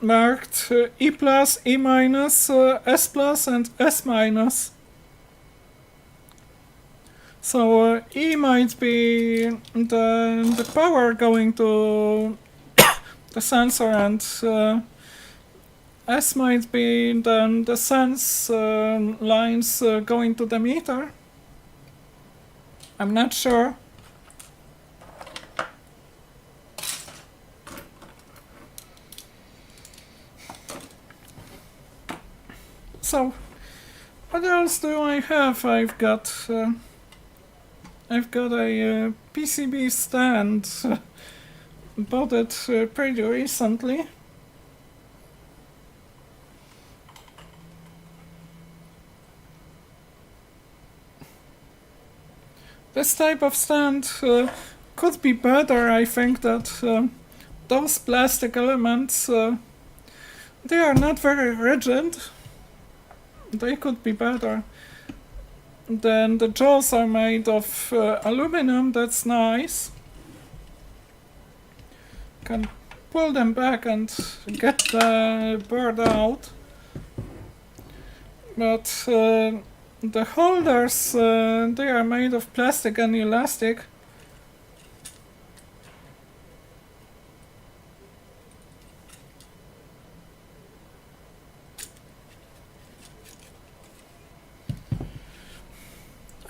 marked E+, E-, S+, and S-. So E might be the power going to the sensor, and S might be then the sense lines going to the meter. I'm not sure. So, what else do I have? I've got a PCB stand. Bought it pretty recently. This type of stand could be better. I think that those plastic elements, they are not very rigid. They could be better. Then the jaws are made of aluminum. That's nice. Can pull them back and get the bird out. But the holders, they are made of plastic and elastic.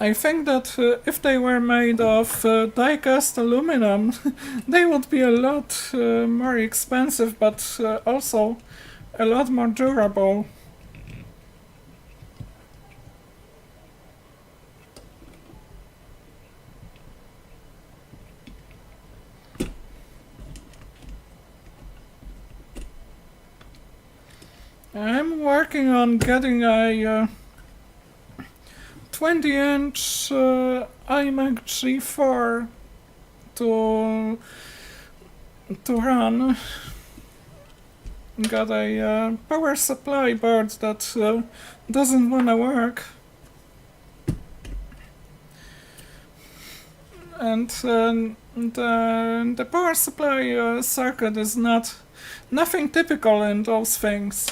I think that if they were made of die-cast aluminum, they would be a lot more expensive, but also a lot more durable. I'm working on getting a 20-inch iMac G4 to run. Got a power supply board that doesn't wanna work. And the power supply circuit is nothing typical in those things.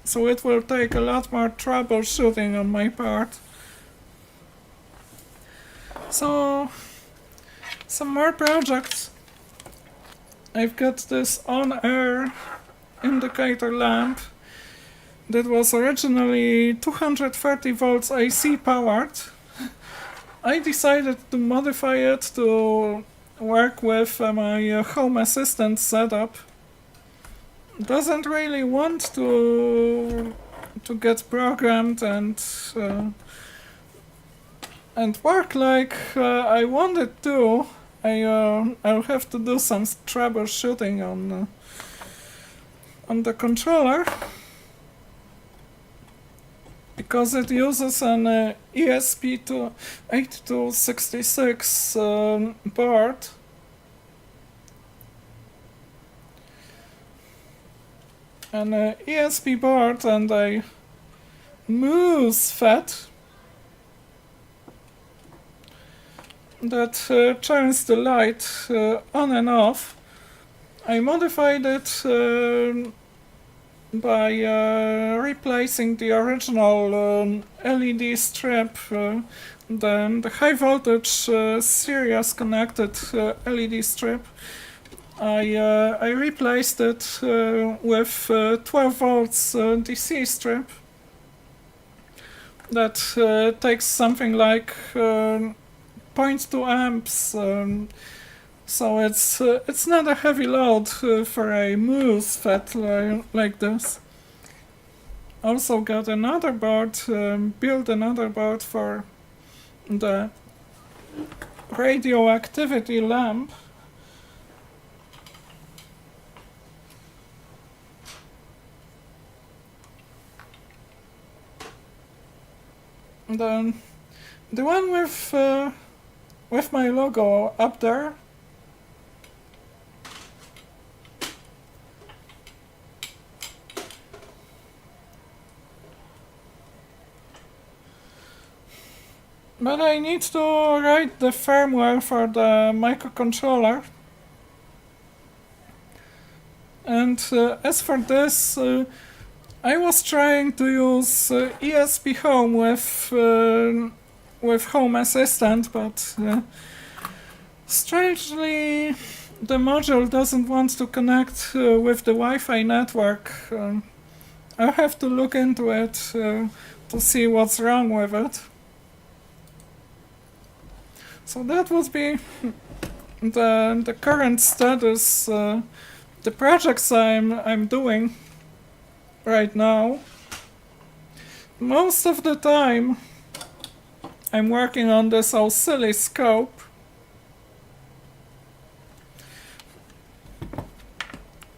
So it will take a lot more troubleshooting on my part. So, some more projects. I've got this on-air indicator lamp that was originally 230 volts AC powered. I decided to modify it to work with my home assistant setup. Doesn't really want to get programmed and work like I want it to. I'll have to do some troubleshooting on the controller, because it uses an ESP8266 board. An ESP board and a MOSFET that turns the light on and off. I modified it by replacing the original LED strip, then the high voltage series connected LED strip. I replaced it with 12 volts DC strip that takes something like 0.2 amps So it's not a heavy load for a MOSFET like this. Also got another board, built another board for the radioactivity lamp. The one with my logo up there. But I need to write the firmware for the microcontroller. And as for this, I was trying to use ESP Home with Home Assistant, but strangely the module doesn't want to connect with the Wi-Fi network. I'll have to look into it to see what's wrong with it. So that would be the current status, the projects I'm doing right now. Most of the time I'm working on this oscilloscope.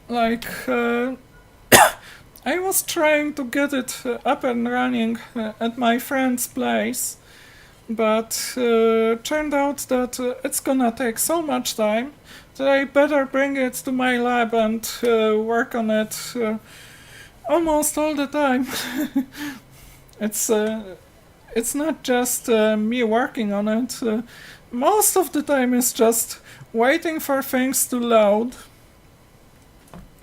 Like I was trying to get it up and running at my friend's place, but turned out that it's gonna take so much time that I better bring it to my lab and work on it almost all the time. It's not just me working on it. Most of the time it's just waiting for things to load.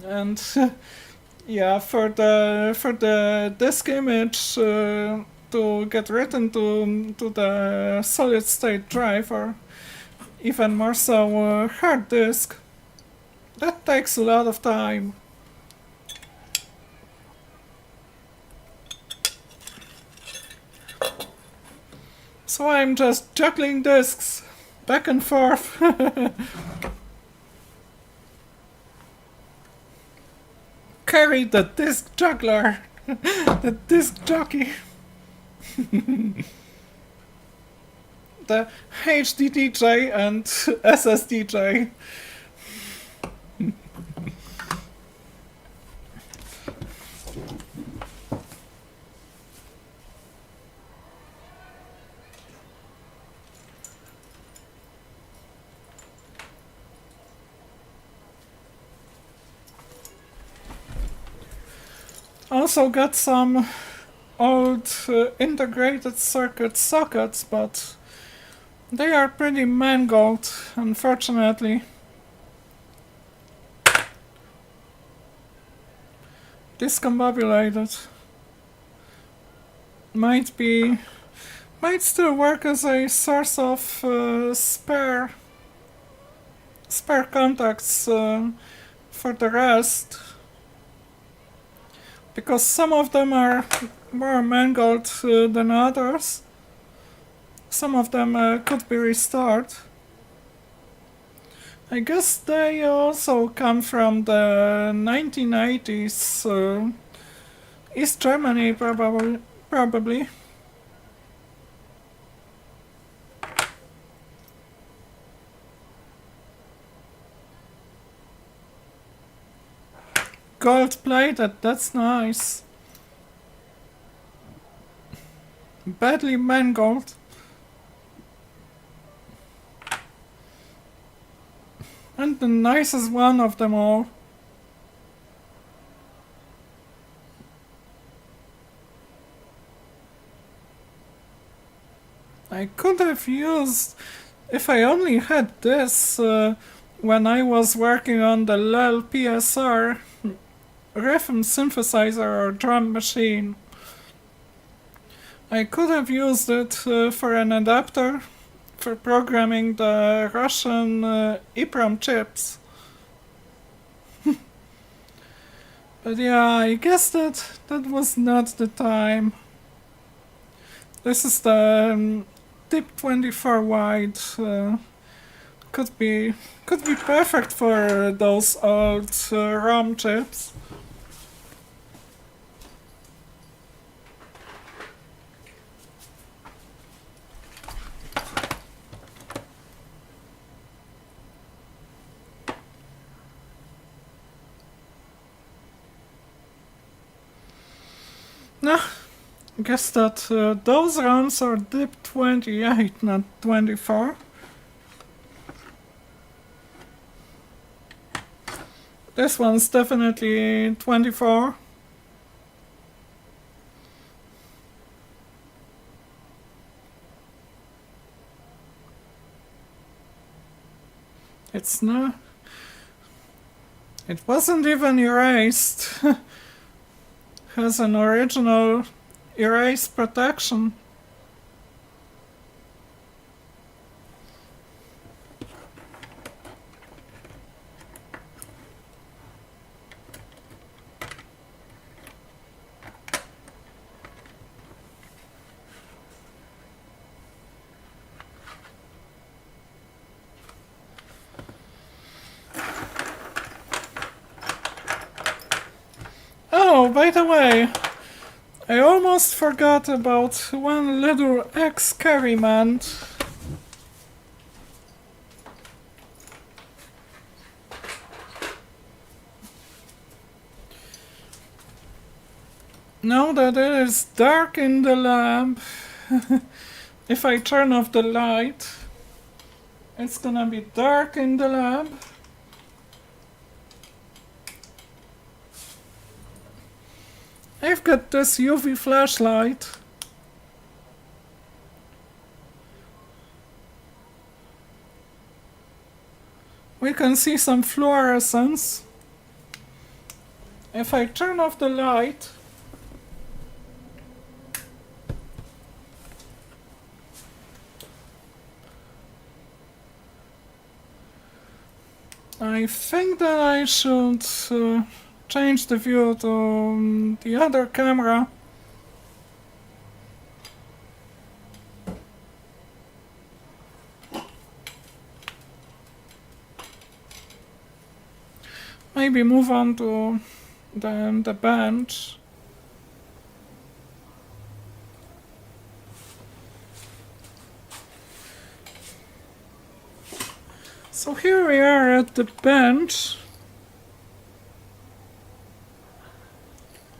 And yeah, for the disk image to get written to the solid state drive, or even more so hard disk, that takes a lot of time. So I'm just juggling disks back and forth. Keri, the disc juggler, the disc jockey. The HDDJ and SSDJ. Also got some old integrated circuit sockets, but they are pretty mangled, unfortunately. Discombobulated. Might still work as a source of spare contacts for the rest, because some of them are more mangled than others. Some of them could be restored. I guess they also come from the 1980s, East Germany probably. Gold plated, that's nice. Badly mangled. And the nicest one of them all. I could have used, if I only had this when I was working on the LEL PSR rhythm synthesizer or drum machine. I could have used it for an adapter for programming the Russian EEPROM chips. But yeah, I guess that was not the time. This is the TIP 24 wide could be perfect for those old ROM chips. No, I guess that those ROMs are DIP 28, not 24. This one's definitely 24. It's not. It wasn't even erased. Has an original erase protection. Oh, by the way, I almost forgot about one little experiment. Now that it is dark in the lab, if I turn off the light, it's gonna be dark in the lab. I've got this UV flashlight. We can see some fluorescence. If I turn off the light, I think that I should change the view to the other camera. Maybe move on to the bench. So here we are at the bench,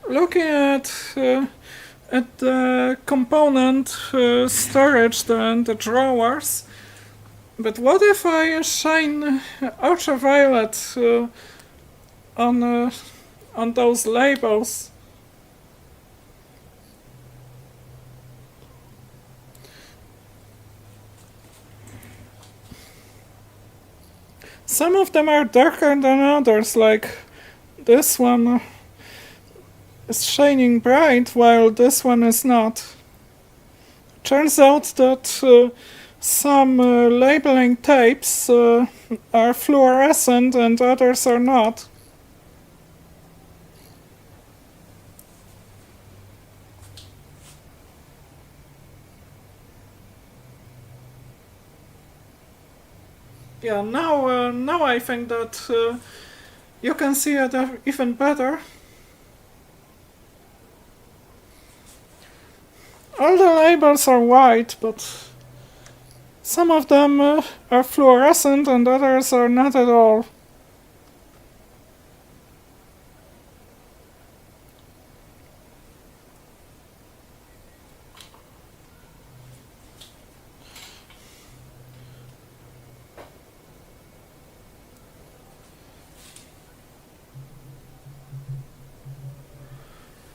looking at the component storage, the drawers. But what if I shine ultraviolet on those labels? Some of them are darker than others, like this one is shining bright while this one is not. Turns out that some labeling tapes are fluorescent and others are not. Yeah, now I think that you can see it even better. All the labels are white, but some of them are fluorescent and others are not at all.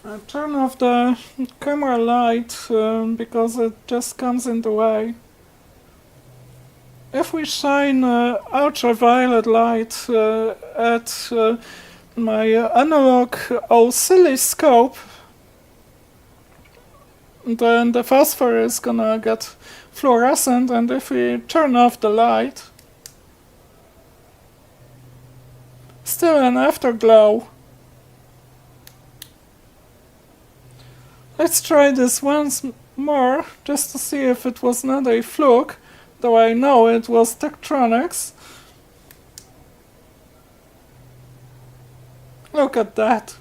I turn off the camera light because it just comes in the way. If we shine ultraviolet light at my analog oscilloscope, then the phosphor is gonna get fluorescent, and if we turn off the light, still an afterglow. Let's try this once more, just to see if it was not a fluke. though I know it was Tektronix. Look at that.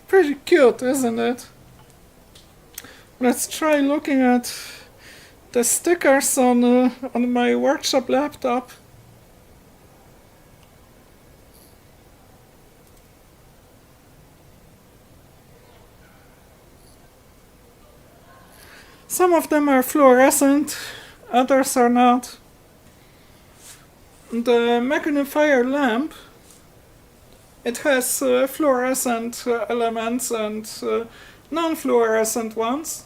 Pretty cute, isn't it? Let's try looking at the stickers on my workshop laptop. Some of them are fluorescent, others are not. The magnifier lamp, it has fluorescent elements and non-fluorescent ones.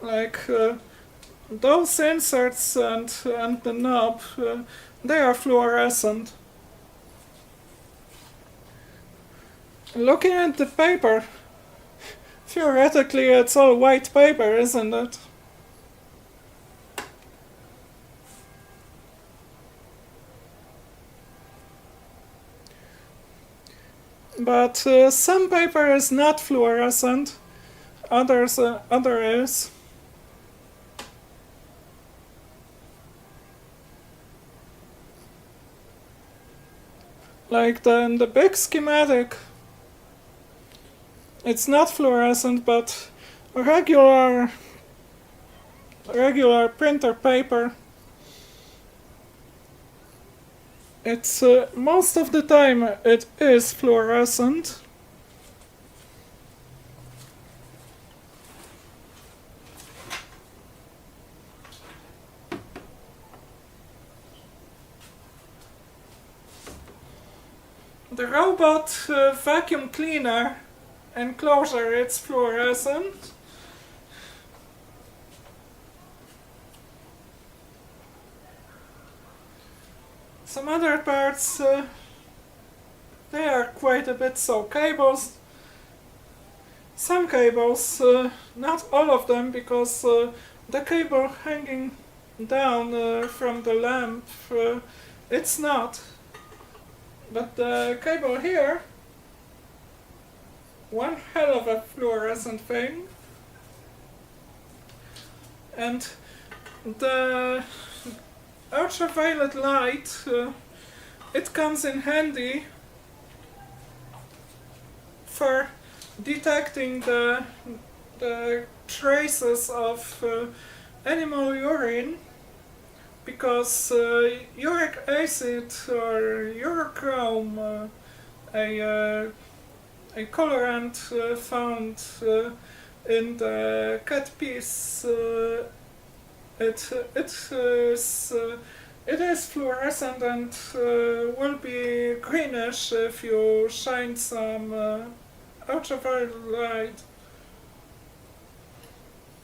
Like those inserts and the knob, they are fluorescent. Looking at the paper, theoretically it's all white paper, isn't it? But some paper is not fluorescent, other is. Like the big schematic, it's not fluorescent, but regular printer paper, it's most of the time it is fluorescent. The robot vacuum cleaner enclosure, it's fluorescent. Some other parts, they are quite a bit so. Cables, some cables, not all of them, because the cable hanging down from the lamp, it's not. But the cable here, one hell of a fluorescent thing. And the ultraviolet light, it comes in handy for detecting the traces of animal urine, because uric acid or urochrome, a colorant found in the cat piece, it is fluorescent and will be greenish if you shine some ultraviolet light.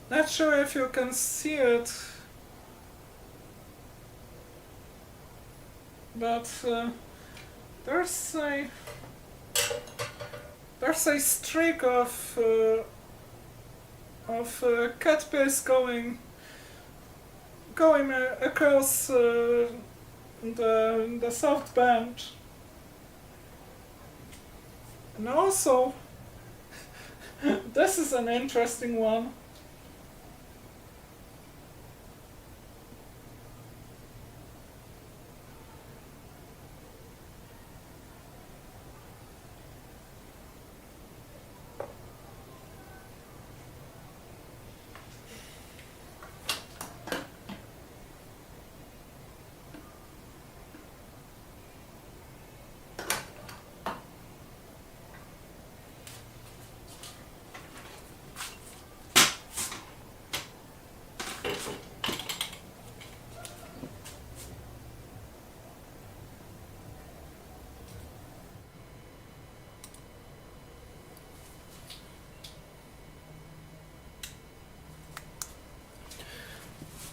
Not sure if you can see it, but there's a streak of cat piss going across the soft bench. And also, this is an interesting one.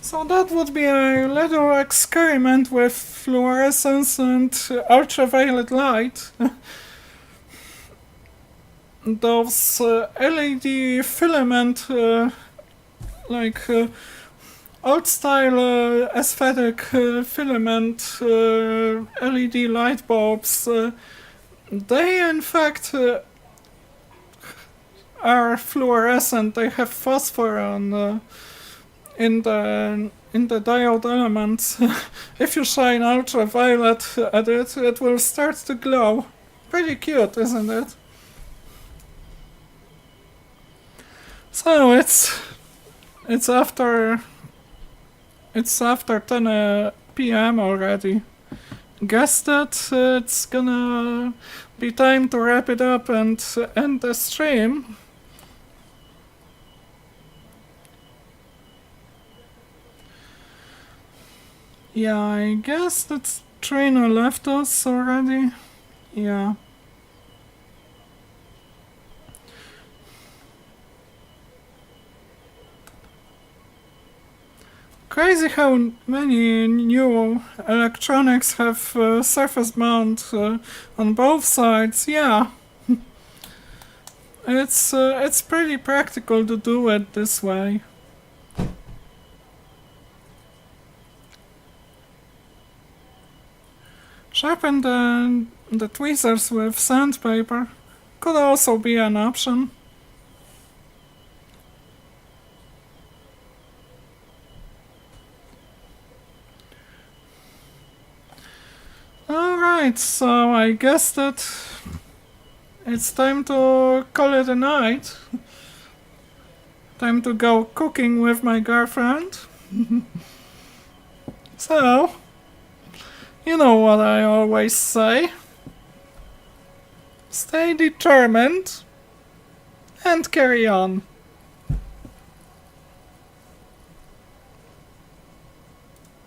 So that would be a little experiment with fluorescence and ultraviolet light. Those LED filament, like old-style aesthetic filament LED light bulbs. They in fact are fluorescent. They have phosphoron in the diode elements. If you shine ultraviolet at it, it will start to glow. Pretty cute, isn't it? So it's after 10 p.m. already. Guess that it's gonna be time to wrap it up and end the stream. Yeah, I guess that trainer left us already. Yeah. Crazy how many new electronics have surface mount on both sides. Yeah. It's pretty practical to do it this way. Sharpen the tweezers with sandpaper could also be an option. Alright, so I guess that it's time to call it a night. Time to go cooking with my girlfriend. So, you know what I always say. Stay determined and carry on.